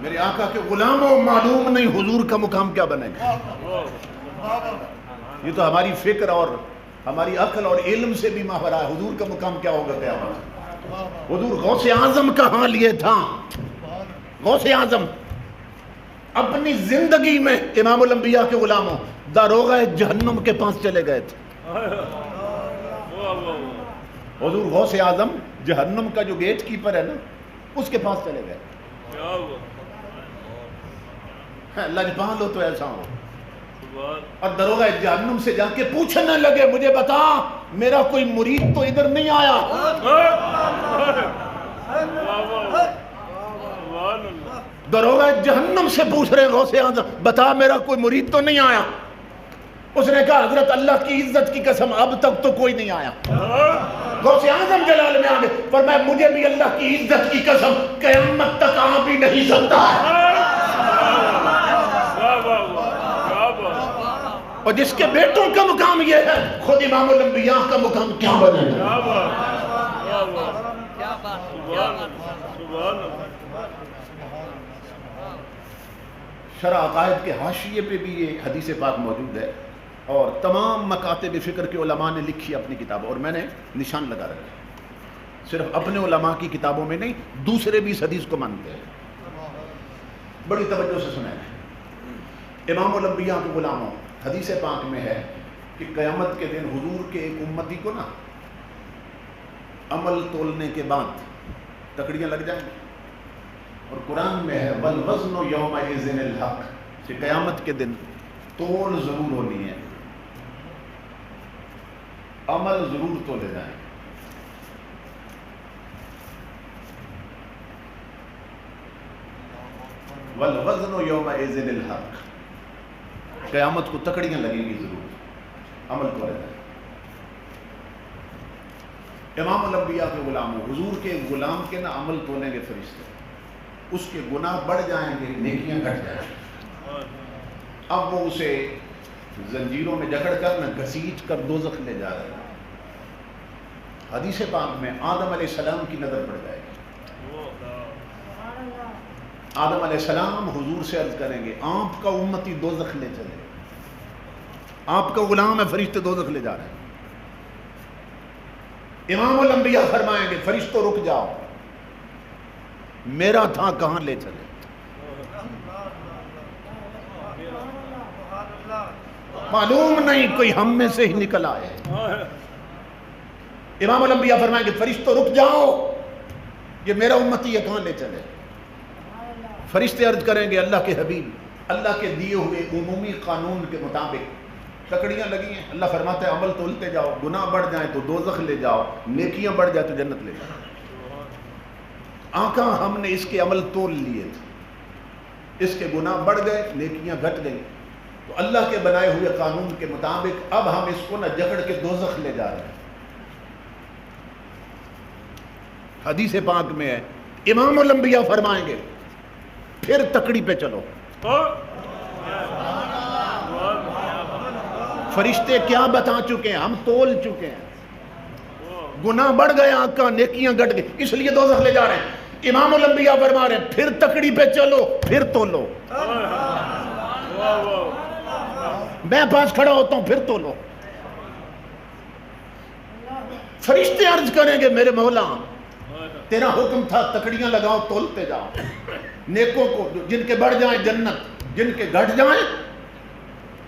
میرے آقا کے غلاموں معلوم نہیں حضور کا مقام کیا بنے گا. یہ تو ہماری فکر اور ہماری عقل اور علم سے بھی ماورا ہے. حضور کا مقام کیا ہوگا قیامت؟ حضور غوث اعظم کا حال یہ تھا. غوث اعظم اپنی زندگی میں امام الانبیاء کے غلاموں داروغہ جہنم کے پاس چلے گئے تھے. حضور غوث اعظم جہنم کا جو گیٹ کیپر ہے نا اس کے پاس چلے گئے. لجپال ہو تو ایسا ہو. اور داروغہ جہنم سے جا کے پوچھنے لگے مجھے بتا میرا کوئی مرید تو ادھر نہیں آیا. داروغہ جہنم سے پوچھ رہے غوث اعظم بتا میرا کوئی مرید تو نہیں آیا. اس نے کہا حضرت اللہ کی عزت کی قسم اب تک تو کوئی نہیں آیا. غوث اعظم جلال میں آگے فرمایا مجھے بھی اللہ کی عزت کی قسم قیامت تک آ بھی نہیں سکتا. اور جس کے بیٹوں کا مقام یہ ہے خود امام الانبیاء کا مقام کیا بنے گا. شرح عقائد کے حاشیے پہ بھی یہ حدیث پاک موجود ہے، اور تمام مکاتب فکر کے علماء نے لکھی اپنی کتاب، اور میں نے نشان لگا رکھا، صرف اپنے علماء کی کتابوں میں نہیں، دوسرے بھی اس حدیث کو مانتے ہیں۔ بڑی توجہ سے سنیں، امام الانبیاء کے غلاموں، حدیث پاک میں ہے کہ قیامت کے دن حضور کے ایک امتی کو نا عمل تولنے کے بعد تکڑیاں لگ جائیں گی، اور قرآن میں ہے والوزن یومئذ الحق، کہ قیامت کے دن تول ضرور ہونی ہے، عمل ضرور تولے جائیں۔ والوزن یومئذ الحق، قیامت کو تکڑیاں لگیں گی ضرور، عمل تولے جائیں۔ امام الانبیاء کے غلاموں، حضور کے غلام کے نا عمل تولیں گے فرشتے، اس کے گناہ بڑھ جائیں گے، نیکیاں گھٹ جائیں گی۔ اب وہ اسے زنجیروں میں جکڑ کر نہ گھسیٹ کر دوزخ لے جا رہے ہیں۔ حدیث پاک میں آدم علیہ السلام کی نظر پڑ جائے گی۔ آدم علیہ السلام حضور سے عرض کریں گے آپ کا امتی دوزخ لے چلے، آپ کا غلام ہے، فرشتے دوزخ لے جا رہے ہیں۔ امام الانبیاء فرمائیں گے فرشتوں رک جاؤ، میرا تھا کہاں لے چلے۔ معلوم نہیں کوئی ہم میں سے ہی نکل آئے۔ امام الانبیاء فرمائیں گے فرشتوں رک جاؤ، یہ میرا امتی ہے، کہاں لے چلے۔ فرشتے عرض کریں گے اللہ کے حبیب، اللہ کے دیے ہوئے عمومی قانون کے مطابق تکڑیاں لگی ہیں، اللہ فرماتا ہے عمل تولتے جاؤ، گناہ بڑھ جائیں تو دوزخ لے جاؤ، نیکیاں بڑھ جائیں تو جنت لے جاؤ۔ آقا ہم نے اس کے عمل تول لیے تھے، اس کے گناہ بڑھ گئے، نیکیاں گھٹ گئی، تو اللہ کے بنائے ہوئے قانون کے مطابق اب ہم اس کو نہ جکڑ کے دوزخ لے جا رہے ہیں۔ حدیث پاک میں ہے امام الانبیاء فرمائیں گے پھر تکڑی پہ چلو۔ فرشتے کیا بتا چکے ہیں، ہم تول چکے ہیں، گناہ بڑھ گئے آقا، نیکیاں گھٹ گئی، اس لیے دوزخ لے جا رہے ہیں۔ امام الانبیاء فرما رہے ہیں پھر تکڑی پہ چلو، پھر تولو۔ میں پاس کھڑا ہوتا ہوں، پھر تولو۔ فرشتے عرض کریں گے میرے مولا تیرا حکم تھا تکڑیاں لگاؤ، تولتے جاؤ، نیکوں کو جن کے بڑھ جائیں جنت، جن کے گھٹ جائیں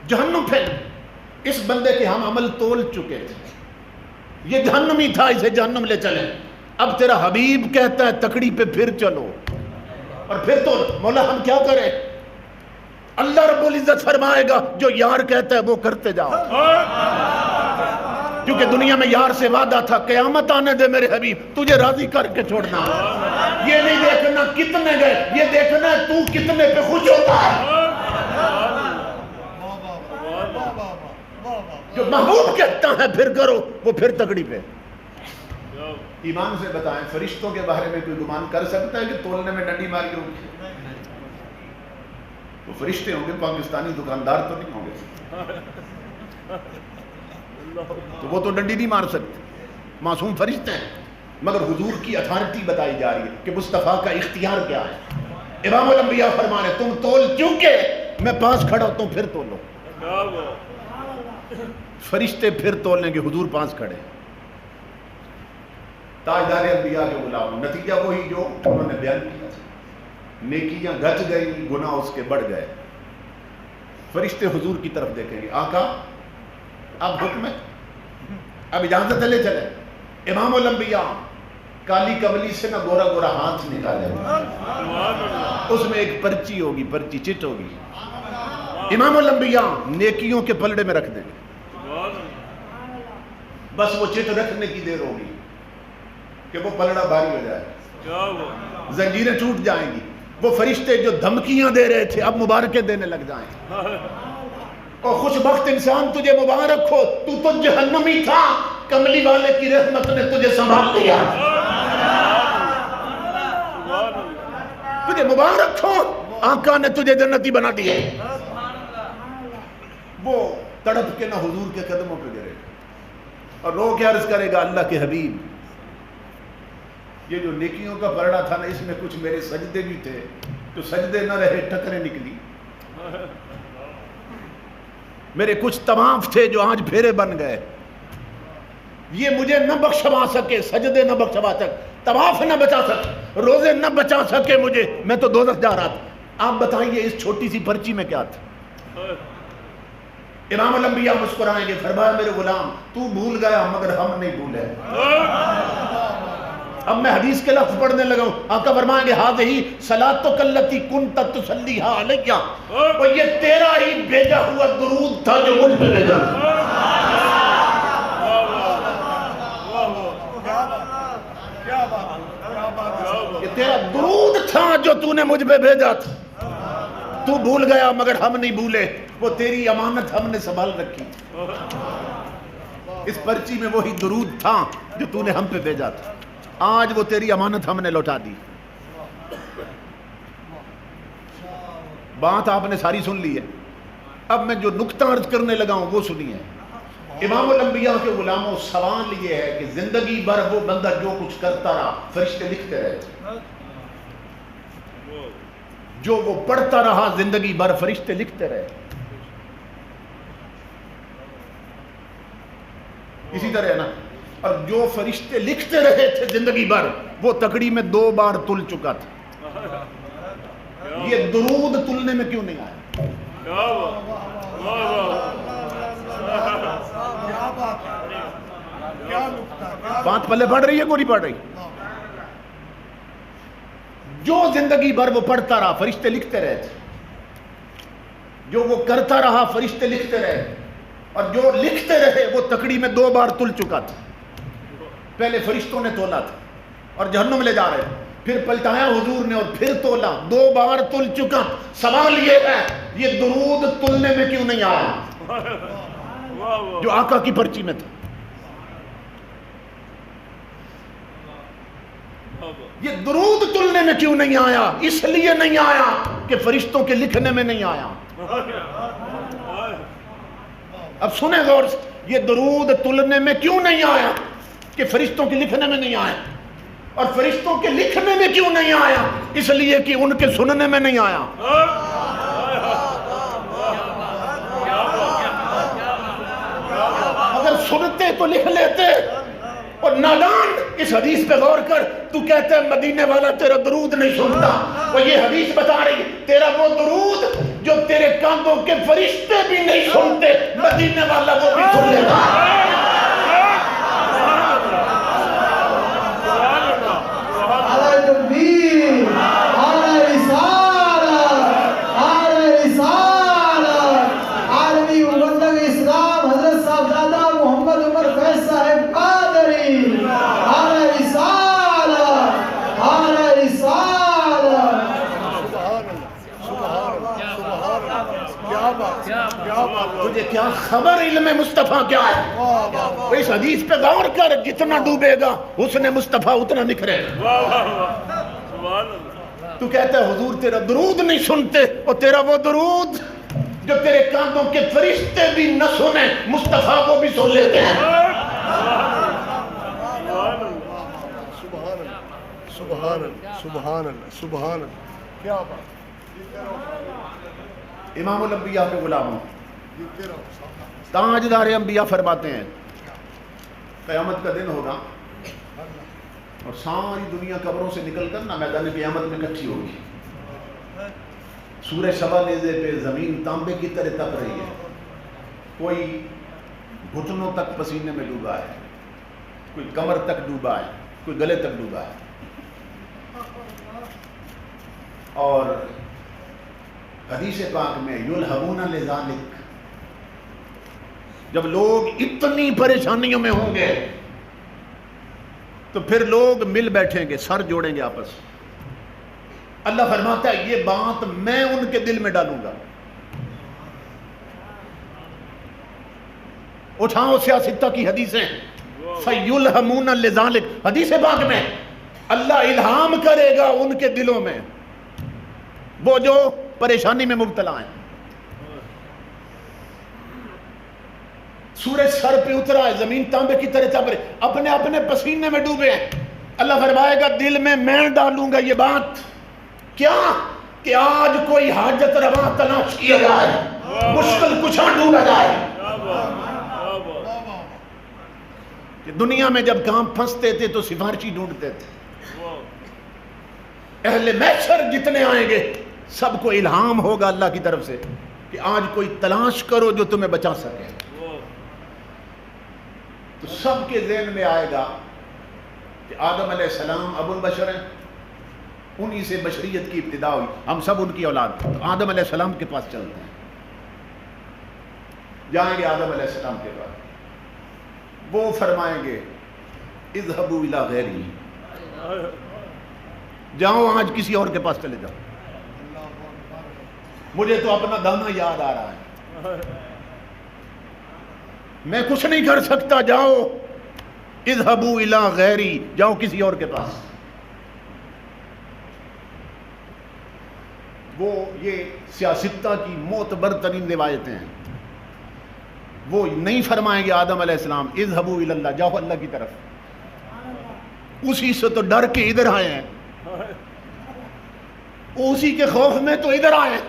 جہنم پھیل۔ اس بندے کے ہم عمل تول چکے تھے، یہ جہنمی تھا، اسے جہنم لے چلے۔ اب تیرا حبیب کہتا ہے تکڑی پہ پھر چلو اور پھر تول۔ مولا ہم کیا کریں؟ اللہ رب العزت فرمائے گا جو یار کہتا ہے وہ کرتے جاؤ، کیونکہ دنیا میں یار سے وعدہ تھا قیامت آنے دے میرے حبیب تجھے راضی کر کے چھوڑنا، یہ نہیں دیکھنا کتنے گئے، یہ دیکھنا ہے تو کتنے پہ خوش ہوتا ہے۔ جو محبوب کہتا ہے پھر کرو، وہ پھر تکڑی پہ۔ ایمان سے بتائیں فرشتوں کے بارے میں کوئی گمان کر سکتا ہے کہ تولنے میں ڈنڈی ماری ہوگی؟ وہ فرشتے ہوں گے، پاکستانی دکاندار تو نہیں ہوں گے، تو وہ تو ڈنڈی نہیں مار سکتے، معصوم فرشتے ہیں۔ مگر حضور کی اتھارٹی بتائی جا رہی ہے کہ مصطفیٰ کا اختیار کیا ہے۔ امام الانبیاء فرمانے تم تول چونکہ میں پاس کھڑا ہوتا ہوں پھر تولو۔ فرشتے پھر تولیں گے، حضور پاس کھڑے۔ تاجدار انبیاء کے غلام، نتیجہ وہی جو انہوں نے بیان کیا، نیکیاں گھٹ گئی، گناہ اس کے بڑھ گئے۔ فرشتے حضور کی طرف دیکھیں گے آقا اب حکم ہے، اب اجازت ہے لے چلے۔ امام الانبیاء کالی کملی سے نہ گورا گورا ہاتھ نکالے، اس میں ایک پرچی ہوگی، پرچی چٹ ہوگی، امام الانبیاء نیکیوں کے پلڑے میں رکھ دیں گے، بس وہ چٹ رکھنے کی دیر ہوگی کہ وہ پلڑا بھاری ہو جائے، زنجیریں ٹوٹ جائیں گی۔ وہ فرشتے جو دھمکیاں دے رہے تھے اب مبارکیں دینے لگ جائیں، اور خوش بخت انسان تجھے مبارک ہو، تو جہنمی تھا، کملی والے کی رحمت نے تجھے سنبھال لیا، تجھے مبارک ہو، آقا نے تجھے جنتی بنا دیے۔ وہ تڑپ کے نہ حضور کے قدموں پہ گرے اور رو کے عرض کرے گا اللہ کے حبیب یہ جو نیکیوں کا پرڑا تھا نا، اس میں کچھ میرے سجدے بھی تھے، تو سجدے نہ رہے، ٹکریں نکلی، میرے کچھ طواف تھے جو آج پھیرے بن گئے. یہ مجھے نہ بخشوا سکے, سجدے نہ بخشوا سکے, طواف نہ بچا سکے, روزے نہ بچا سکے مجھے, میں تو دوزخ جا رہا تھا. آپ بتائیے اس چھوٹی سی پرچی میں کیا تھا؟ امام الانبیاء مسکرائیں گے, فرمایا میرے غلام تو بھول گیا مگر ہم نہیں بھولے. اب میں حدیث کے لفظ پڑھنے لگا ہوں. آقا فرمائیں گے ہذہ صلاۃک التی کنت تصلیھا علیہ, وہ یہ تیرا ہی بھیجا ہوا درود تھا جو مجھ پہ بھیجا. یہ تیرا درود تھا جو تو نے مجھ پہ بھیجا تھا. تو بھول گیا مگر ہم نہیں بھولے, وہ تیری امانت ہم نے سنبھال رکھی. اس پرچی میں وہی درود تھا جو تو نے ہم پہ بھیجا تھا. آج وہ تیری امانت ہم نے لوٹا دی. بات آپ نے ساری سن لی ہے. اب میں جو نکتہ عرض کرنے لگا ہوں وہ سنیے. امام الانبیاء کے غلاموں, سوال یہ ہے کہ زندگی بھر وہ بندہ جو کچھ کرتا رہا فرشتے لکھتے رہے, جو وہ پڑھتا رہا زندگی بھر فرشتے لکھتے رہے. اسی طرح ہے نا, اور جو فرشتے لکھتے رہے تھے زندگی بھر وہ تکڑی میں 2 بار تل چکا تھا. یہ درود تلنے میں کیوں نہیں آیا؟ بات پلے پڑھ رہی ہے کوئی نہیں پڑھ رہی؟ جو زندگی بھر وہ پڑھتا رہا فرشتے لکھتے رہے تھے, جو وہ کرتا رہا فرشتے لکھتے رہے, اور جو لکھتے رہے وہ تکڑی میں 2 بار تل چکا تھا. پہلے فرشتوں نے تولا تھا اور جہنم لے جا رہے, پھر پلٹایا حضور نے اور پھر تولا, 2 بار تل چکا. سوال یہ ہے یہ درود تلنے میں کیوں نہیں آیا جو آقا کی پرچی میں تھا؟ یہ درود تلنے میں کیوں نہیں آیا؟ اس لیے نہیں آیا کہ فرشتوں کے لکھنے میں نہیں آیا. اب سنیں غور سے, یہ درود تلنے میں کیوں نہیں آیا کہ فرشتوں کے لکھنے میں نہیں آیا, اور فرشتوں کے لکھنے میں کیوں نہیں آیا؟ اس لیے کہ ان کے سننے میں نہیں آیا. اگر سنتے تو لکھ لیتے. اور نادان, اس حدیث پہ غور کر, تو کہتا ہے مدینے والا تیرا درود نہیں سنتا, اور یہ حدیث بتا رہی تیرا وہ درود جو تیرے کاندوں کے فرشتے بھی نہیں سنتے, مدینے والا وہ بھی سن لیتا. تجھے کیا خبر علم مصطفیٰ کیا ہے؟ اس حدیث پہ غور کر, جتنا ڈوبے گا حسن مصطفیٰ اتنا نکھرے. تو کہتا ہے حضور تیرا درود نہیں سنتے, اور تیرا وہ درود جو تیرے کاندوں کے فرشتے بھی نہ سنیں مصطفیٰ کو بھی سن لیتے ہیں. سبحان اللہ, سبحان اللہ, سبحان اللہ. کیا بات. امام الانبیاء کے غلاموں, تاجدار انبیاء فرماتے ہیں قیامت کا دن ہوگا اور ساری دنیا قبروں سے نکل کر نہ میدان قیامت میں اکٹھی ہوگی. سورج شبا نیزے پہ زمین تانبے کی طرح تپ رہی ہے. کوئی گھٹنوں تک پسینے میں ڈوبا ہے, کوئی کمر تک ڈوبا ہے, کوئی گلے تک ڈوبا ہے. اور حدیث پاک میں یلہبون لذالک, جب لوگ اتنی پریشانیوں میں ہوں گے تو پھر لوگ مل بیٹھیں گے, سر جوڑیں گے آپس. اللہ فرماتا ہے یہ بات میں ان کے دل میں ڈالوں گا. اٹھاؤ سیاستہ کی حدیثیں, فَيُلْهَمُونَ لِذَالِكَ, حدیث پاک میں اللہ الہام کرے گا ان کے دلوں میں, وہ جو پریشانی میں مبتلا ہیں. سورج سر پہ اترا ہے, زمین تانبے کی طرح تپ رہی, اپنے اپنے پسینے میں ڈوبے ہیں. اللہ فرمائے گا دل میں ڈالوں گا یہ بات. کیا کہ آج کوئی حاجت روا تلاش کیا جائے، مشکل کشا ڈھونڈا جائے. کہ دنیا میں جب کام پھنستے تھے تو سفارشی ڈھونڈتے تھے. اہل محشر جتنے آئیں گے سب کو الہام ہوگا اللہ کی طرف سے کہ آج کوئی تلاش کرو جو تمہیں بچا سکے. تو سب کے ذہن میں آئے گا کہ آدم علیہ السلام ابو البشر ہیں، انہی سے بشریت کی ابتدا ہوئی، ہم سب ان کی اولاد. تو آدم علیہ السلام کے پاس چلتے ہیں، جائیں گے آدم علیہ السلام کے پاس. وہ فرمائیں گے اذهبوا الى غیری، جاؤ آج کسی اور کے پاس چلے جاؤ، مجھے تو اپنا دانا یاد آ رہا ہے، میں کچھ نہیں کر سکتا، جاؤ اذهبوا الى غیری، جاؤ کسی اور کے پاس. وہ یہ سیاستہ کی معتبر ترین روایتیں ہیں. وہ نہیں فرمائیں گے آدم علیہ السلام اذهبوا الى اللہ، جاؤ اللہ کی طرف. اسی سے تو ڈر کے ادھر آئے ہیں، اسی کے خوف میں تو ادھر آئے ہیں.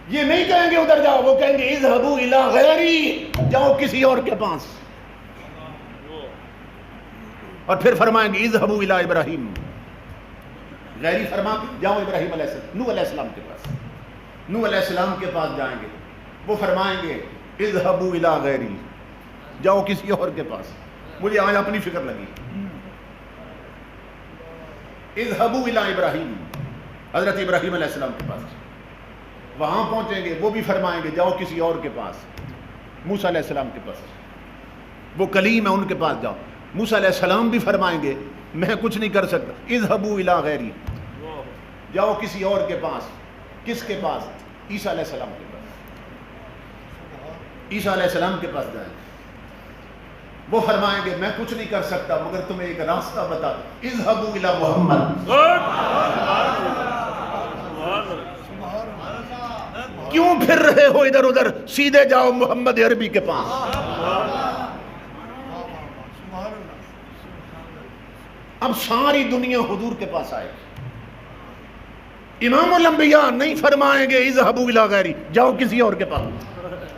یہ نہیں کہیں گے ادھر جاؤ، وہ کہیں گے اذهبوا الى غیری، جاؤ کسی اور کے پاس. اور پھر فرمائیں گے اذهبوا الى ابراہیم، غیری فرما جاؤ ابراہیم علیہ السلام، نوح علیہ السلام کے پاس. نوح علیہ السلام کے پاس جائیں گے، وہ فرمائیں گے اذهبوا الى غیری، جاؤ کسی اور کے پاس. مجھے آج اپنی فکر لگی. اذهبوا الى ابراہیم، حضرت ابراہیم علیہ السلام کے پاس. وہاں پہنچیں گے، وہ بھی فرمائیں گے جاؤ کسی اور کے پاس. موسیٰ علیہ السلام کے پاس، وہ کلیم ہے، ان کے پاس جاؤ. موسیٰ علیہ السلام بھی فرمائیں گے میں کچھ نہیں کر سکتا، اذهبوا الى غیری، جاؤ کسی اور کے پاس. کس کے پاس؟ عیسیٰ علیہ السلام کے پاس. عیسیٰ علیہ السلام کے پاس جائیں. وہ فرمائیں گے میں کچھ نہیں کر سکتا مگر تمہیں ایک راستہ بتا دوں، اذهبوا الى محمد. کیوں پھر رہے ہو ادھر ادھر، سیدھے جاؤ محمد عربی کے پاس. اب ساری دنیا حضور کے پاس آئے گی. امام الانبیاء نہیں فرمائیں گے اذهبوا الى غیری، جاؤ کسی اور کے پاس.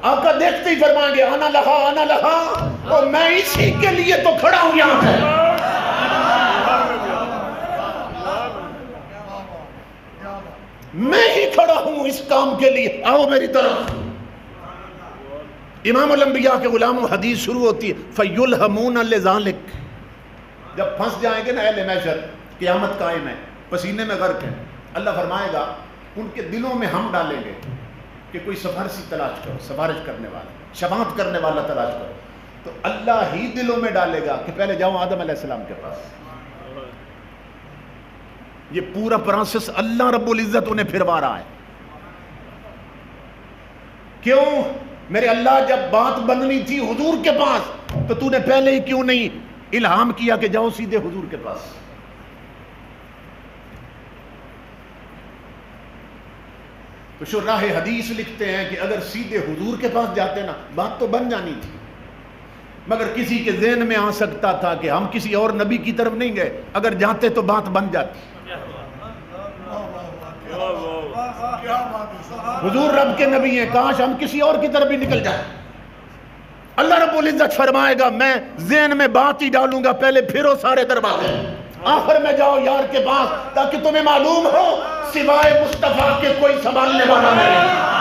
آقا دیکھتے ہی فرمائیں گے انا لہا انا لہا، اور میں اسی کے لیے تو کھڑا ہوں یہاں پہ. میں ہی کھڑا ہوں اس کام کے لیے، آؤ میری طرف. امام الانبیاء کے غلاموں حدیث شروع ہوتی ہے فَيُلْهَمُونَ لِذَلِكَ. جب پھنس جائیں گے نا اہل محشر، قیامت قائم ہے، پسینے میں غرق ہیں، اللہ فرمائے گا ان کے دلوں میں ہم ڈالیں گے کہ کوئی سفارشی تلاش کرو، سفارش کرنے والا، شفاعت کرنے والا تلاش کرو. تو اللہ ہی دلوں میں ڈالے گا کہ پہلے جاؤ آدم علیہ السلام کے پاس. یہ پورا پروسیس اللہ رب العزت انہیں پھروا رہا ہے. کیوں؟ میرے اللہ جب بات بننی تھی حضور کے پاس تو تو نے پہلے ہی کیوں نہیں الہام کیا کہ جاؤ سیدھے حضور کے پاس. تو شراح حدیث لکھتے ہیں کہ اگر سیدھے حضور کے پاس جاتے نا بات تو بن جانی تھی، مگر کسی کے ذہن میں آ سکتا تھا کہ ہم کسی اور نبی کی طرف نہیں گئے، اگر جاتے تو بات بن جاتی. حضور رب کے نبی ہیں، کاش ہم کسی اور کی طرف بھی نکل جائیں. اللہ رب العزت فرمائے گا میں ذہن میں بات ہی ڈالوں گا، پہلے پھرو سارے دروازے، آخر میں جاؤ یار کے پاس، تاکہ تمہیں معلوم ہو سوائے مصطفیٰ کے کوئی سنبھالنے والا نہیں.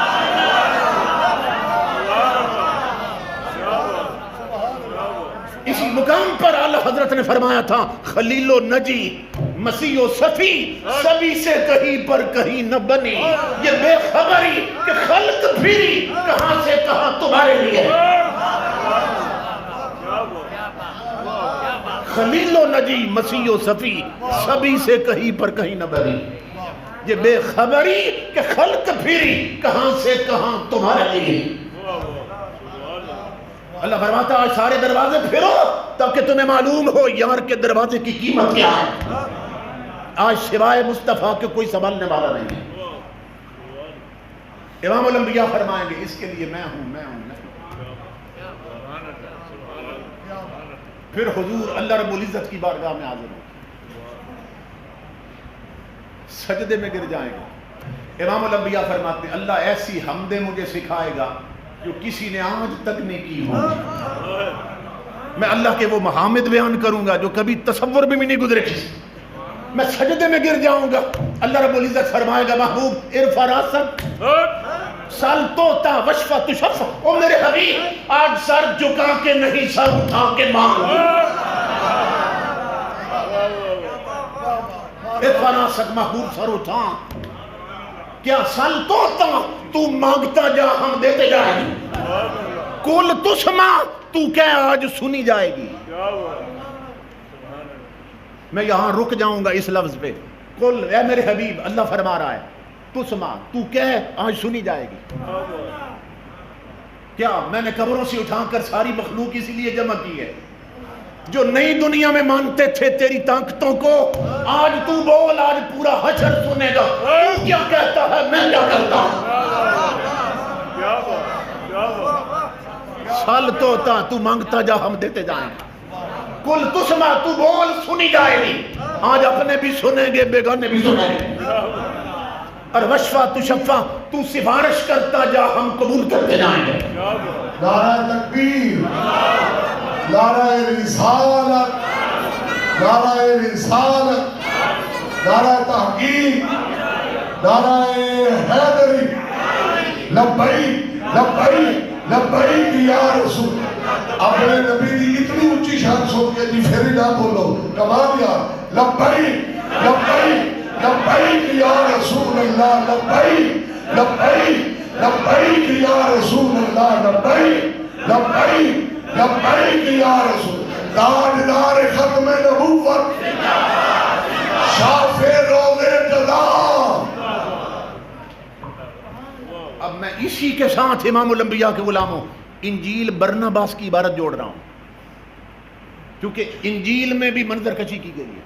اسی مقام پر اعلی حضرت نے فرمایا تھا خلیل و نجی مسیح و صفی سبھی سے کہیں پر کہیں نہ بنی، یہ بے خبری کہ خلق پھری کہاں سے کہاں تمہارے لیے. خلیل و نجی مسیح و صفی سبھی سے کہیں پر کہیں نہ بنی، یہ بے خبری کہ خلق پھری کہاں سے کہاں تمہارے لیے. اللہ فرماتا آج سارے دروازے پھرو تاکہ تمہیں معلوم ہو یار کے دروازے کی قیمت کیا ہے. آج سوائے مصطفیٰ کے کوئی سنبھالنے والا نہیں ہے. امام الانبیاء فرمائیں گے اس کے لیے میں ہوں. پھر حضور اللہ رب العزت کی بارگاہ میں حاضر ہوں، سجدے میں گر جائیں گے. امام الانبیاء فرماتے ہیں اللہ ایسی حمدیں مجھے سکھائے گا جو کسی نے آج تک نہیں کی ہو. میں اللہ کے وہ محامد بیان کروں گا جو کبھی تصور بھی نہیں گزرے. میں سجدے میں گر جاؤں گا. اللہ رب العزت فرمائے گا محبوب ارفع راسک سل توتا وشفا تشفا. او میرے حبیب آج سر جھکا کے نہیں سر اٹھا کے مانگ. ارفع راسک محبوب سر اٹھا. کیا سل توتا تو مانگتا جا ہم دیتے جائیں گے. کل تسمع تو کہہ آج سنی جائے گی. میں یہاں رک جاؤں گا اس لفظ پہ. کل اے میرے حبیب اللہ فرما رہا ہے تسمع تو کہہ آج سنی جائے گی. کیا میں نے قبروں سے اٹھا کر ساری مخلوق اسی لیے جمع کی ہے جو نئی دنیا میں مانتے تھے تیری طاقتوں کو. آج تو بول آج پورا حشر سنے گا. تو کیا کہتا ہے میں کیا کرتا ہوں. سال توتا تو مانگتا جا ہم دیتے جائیں. کل تسمع تو بول سنی جائے گی. آج اپنے بھی سنیں گے بیگانے بھی سنیں گے. اور وشفا تشفا تو سفارش کرتا جا ہم قبول کرتے جائیں گے. نعرہ تکبیر، نعرہ رسالت، نعرہ رسالت، نعرہ تحقیق، نعرہ حیدری. لبیک لبیک لبیک یا رسول. اپنے نبی دی اتنی اونچی شان سن کے جی پھر نہ بولو کمال یار. لبیک لبیک لبیک یا رسول اللہ. لبیک لبیک لبیک یا رسول اللہ. لبیک لبیک لبیک یا رسول. تاجدار ختم نبوت شافع روضے جزا. اب میں اسی کے ساتھ امام الانبیاء کے غلاموں انجیل برناباس کی عبارت جوڑ رہا ہوں کیونکہ انجیل میں بھی منظر کشی کی گئی ہے.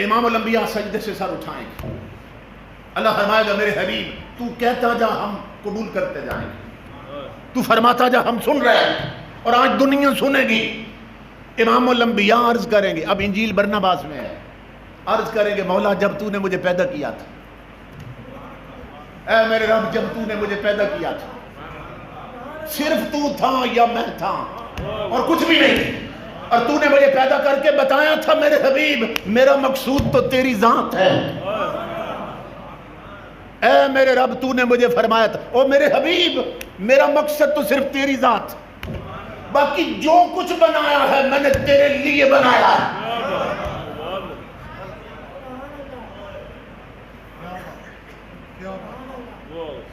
امام الانبیاء سجدے سے سر اٹھائیں گے. اللہ فرمائے گا میرے حبیب تو کہتا جا ہم قبول کرتے جائیں گے. تو فرماتا جا ہم سن رہے ہیں اور آج دنیا سنے گی. امام الانبیاء عرض کریں گے. اب انجیل برناباس میں ہے. عرض کریں گے مولا جب تو نے مجھے پیدا کیا تھا اے میرے رب جب تو نے مجھے پیدا کیا تھا صرف تو تھا یا میں تھا اور کچھ بھی نہیں اور تو نے مجھے پیدا کر کے بتایا تھا میرے حبیب میرا مقصود تو تیری ذات ہے. اے میرے رب تو نے مجھے فرمایا تھا او میرے حبیب میرا مقصد تو صرف تیری ذات. باقی جو کچھ بنایا ہے میں نے تیرے لیے بنایا ہے.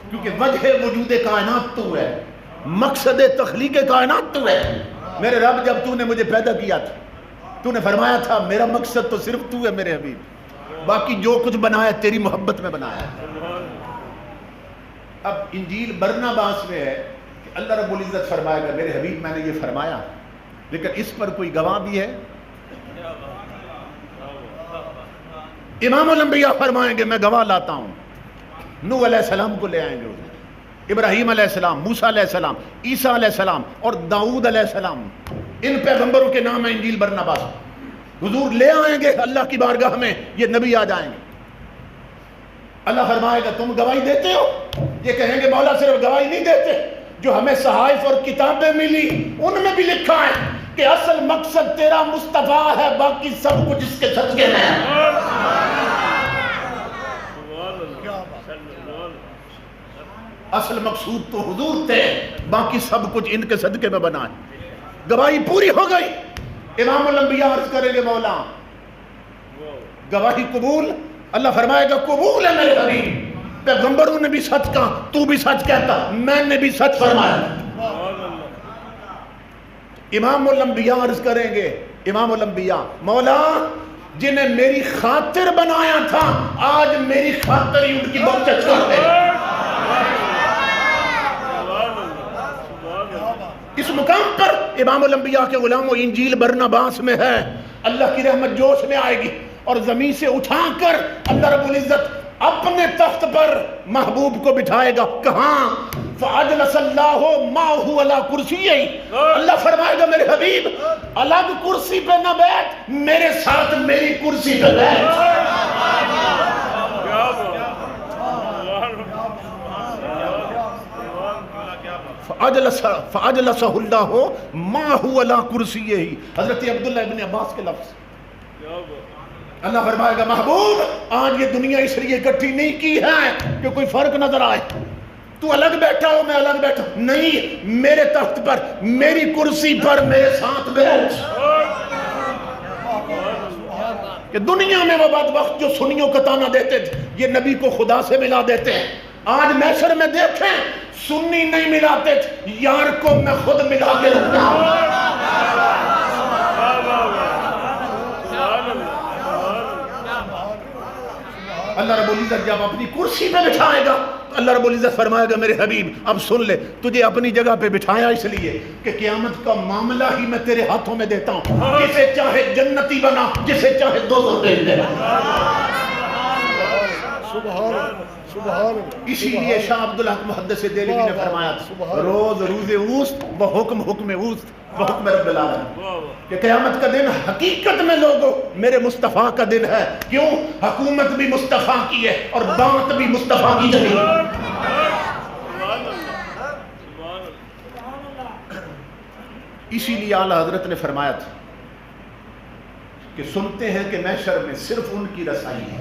کیونکہ وجہ وجود کائنات تو ہے مقصد تخلیق کائنات تو ہے. میرے رب جب تو نے مجھے پیدا کیا تھا تو نے فرمایا تھا میرا مقصد تو صرف تو ہے میرے حبیب باقی جو کچھ بنایا تیری محبت میں بنایا ہے. اب انجیل برناباس میں ہے کہ اللہ رب العزت فرمائے گا میرے حبیب میں نے یہ فرمایا لیکن اس پر کوئی گواہ بھی ہے. امام الانبیاء فرمائیں گے میں گواہ لاتا ہوں. نوح علیہ السلام کو لے آئیں گے ابراہیم علیہ السلام موسیٰ علیہ السلام عیسیٰ علیہ السلام اور داؤد علیہ السلام. ان پیغمبروں کے نام ہے انجیل برناباس. حضور لے آئیں گے اللہ کی بارگاہ میں یہ نبی آ جائیں گے. اللہ فرمائے گا تم گواہی دیتے ہو. یہ کہیں گے مولا صرف گواہی نہیں دیتے جو ہمیں صحائف اور کتابیں ملی ان میں بھی لکھا ہے کہ اصل مقصد تیرا مصطفیٰ ہے باقی سب کچھ اس کے صدقے میں ہے. اصل مقصود تو حضور تھے باقی سب کچھ ان کے صدقے میں بنا ہے. گواہی پوری ہو گئی. امام الانبیاء عرض کریں گے مولا گواہی قبول. اللہ فرمائے گا قبول ہے میرے حبیب. پیغمبروں نے بھی سچ کہا تو بھی سچ کہتا میں نے بھی سچ فرمایا. امام الانبیاء عرض کریں گے امام الانبیاء مولا جنہیں میری خاطر بنایا تھا آج میری خاطر ہی ان کی بخشش کر دے. اس مقام پر امام الانبیاء کے غلاموں انجیل برناباس میں ہے. اللہ کی رحمت جوش میں آئے گی اور زمین سے اٹھا کر اللہ رب العزت اپنے تخت پر محبوب کو بٹھائے گا. کہاں فَأَجْلَسَ اللَّهُ مَعَهُ عَلَى كُرْسِيِّهِ. اللہ فرمائے گا میرے حبیب الگ کرسی پہ نہ بیٹھ میرے ساتھ میری کرسی پہ بیٹھ. فَأَجْلَسَهُ اللَّهُ مَعَهُ عَلَى كُرْسِيِّهِ، حضرت عبداللہ ابن عباس کے لفظ. اللہ فرمائے گا محبوب آج یہ دنیا اس لیے اکٹھی نہیں کی ہے کہ کوئی فرق نظر آئے، تو الگ بیٹھا ہو میں الگ بیٹھا ہوں، نہیں، میرے تخت پر میری کرسی پر میرے ساتھ بیٹھ. کہ دنیا میں وہ بدبخت جو سنیوں کا تانا دیتے تھے یہ نبی کو خدا سے ملا دیتے ہیں، آج محشر میں دیکھیں سنی نہیں ملاتے تھے، یار کو میں خود ملا کے رکھتا ہوں. اللہ رب العزت جب اپنی کرسی پہ بٹھائے گا تو اللہ رب العزت فرمائے گا میرے حبیب اب سن لے، تجھے اپنی جگہ پہ بٹھایا اس لیے کہ قیامت کا معاملہ ہی میں تیرے ہاتھوں میں دیتا ہوں، جسے چاہے جنتی بنا جسے چاہے دوزخ بھیج دے. اسی لیے شاہ عبدالحق محدث دہلوی نے فرمایا تھا روز روز اوست بحکم حکم اوست بحکم رب العالمین، کہ قیامت کا دن حقیقت میں لوگوں میرے مصطفیٰ کا دن ہے. کیوں؟ حکومت بھی مصطفیٰ کی ہے اور بات بھی مصطفیٰ کی چلی. اسی لیے اعلیٰ حضرت نے فرمایا تھا کہ سنتے ہیں کہ محشر میں صرف ان کی رسائی ہے.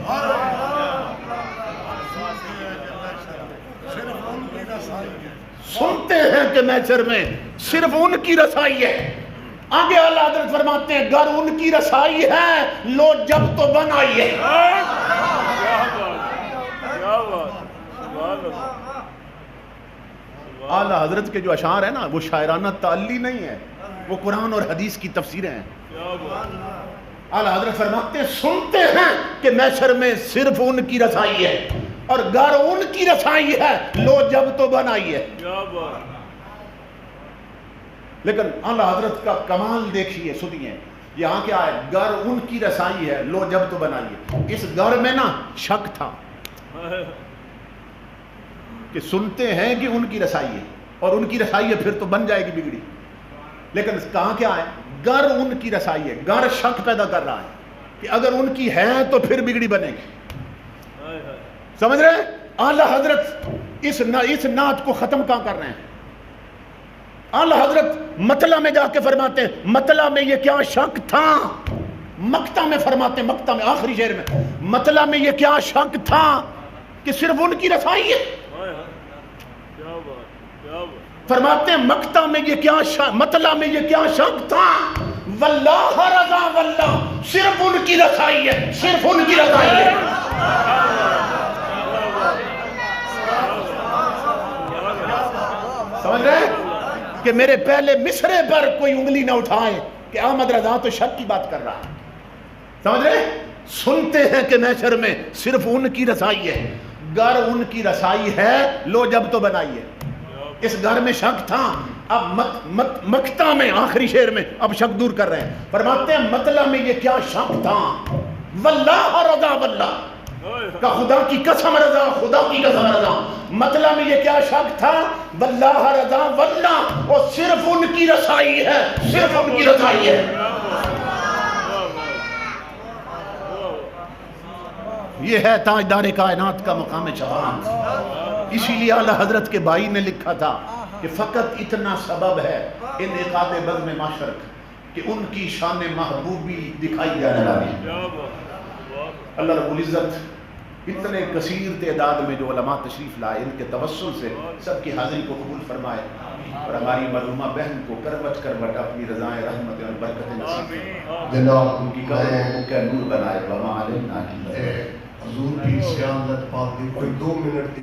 سنتے ہیں کہ محشر میں صرف ان کی رسائی ہے. آگے اعلیٰ حضرت فرماتے ہیں گر ان کی رسائی ہے لو جب تو بن آئی ہے. اعلیٰ حضرت کے جو اشعار ہیں نا وہ شاعرانہ تعلی نہیں ہے، وہ قرآن اور حدیث کی تفسیریں ہیں. اعلیٰ حضرت فرماتے ہیں سنتے ہیں کہ محشر میں صرف ان کی رسائی ہے اور گر ان کی رسائی ہے لو جب تو بن آئی ہے. لیکن اعلیٰ حضرت کا کمال دیکھیے سنیے، یہاں کیا ہے؟ گر ان کی رسائی ہے لو جب تو بن آئی ہے. اس گر میں نا شک تھا کہ سنتے ہیں کہ ان کی رسائی ہے اور ان کی رسائی ہے پھر تو بن جائے گی بگڑی. لیکن کہاں کیا ہے؟ گر ان کی رسائی ہے. گر شک پیدا کر رہا ہے کہ اگر ان کی ہے تو پھر بگڑی بنے گی. سمجھ رہے ہیں؟ اعلیٰ حضرت اس نعت کو ختم کہاں کر رہے ہیں؟ اعلیٰ حضرت مطلع میں جا کے فرماتے ہیں مطلع میں یہ کیا شک تھا. مقطع میں فرماتے ہیں، مقطع میں آخری شعر میں مطلع میں یہ کیا شک تھا کہ صرف ان کی رسائی ہے. فرماتے ہیں مقطع میں یہ کیا مطلع میں یہ کیا شک تھا واللہ رضا واللہ صرف ان کی رسائی ہے، صرف ان کی رسائی ہے. سمجھ رہے کہ میرے پہلے مصرے پر کوئی انگلی نہ اٹھائے کہ احمد رضا تو شک کی بات کر رہا ہے. سمجھ رہے؟ سنتے ہیں کہ محشر میں صرف ان کی رسائی ہے، گر ان کی رسائی ہے لو جب تو بنائی ہے. اس گھر میں شک تھا، اب مقطع میں آخری شعر میں اب شک دور کر رہے ہیں. فرماتے ہیں مطلع میں یہ کیا شک تھا واللہ رضا واللہ کا خدا کی قسم رضا، خدا کی قسم رضا. مطلع میں یہ کیا شک تھا واللہ رضا واللہ اور صرف ان کی رسائی ہے، صرف ان کی رسائی ہے. یہ ہے تاجدار کائنات کا مقام چوان. اسی لیے اعلیٰ حضرت کے بھائی نے لکھا تھا کہ فقط اتنا سبب ہے انعقاد بزم معشر کہ ان کی شان محبوبی دکھائی جانے والی. اللہ رب العزت اتنے کثیر تعداد میں جو علماء تشریف لائے ان کے توسل سے سب کی حاضری کو قبول فرمائے اور ہماری مرحومہ بہن کو کروٹ کروٹ اپنی رضائے رحمت اور برکت نصیب جناب ان کی قبر کو کہ نور بنائے. وما علینا حضور کی سیادت پاک دی کوئی 2 منٹ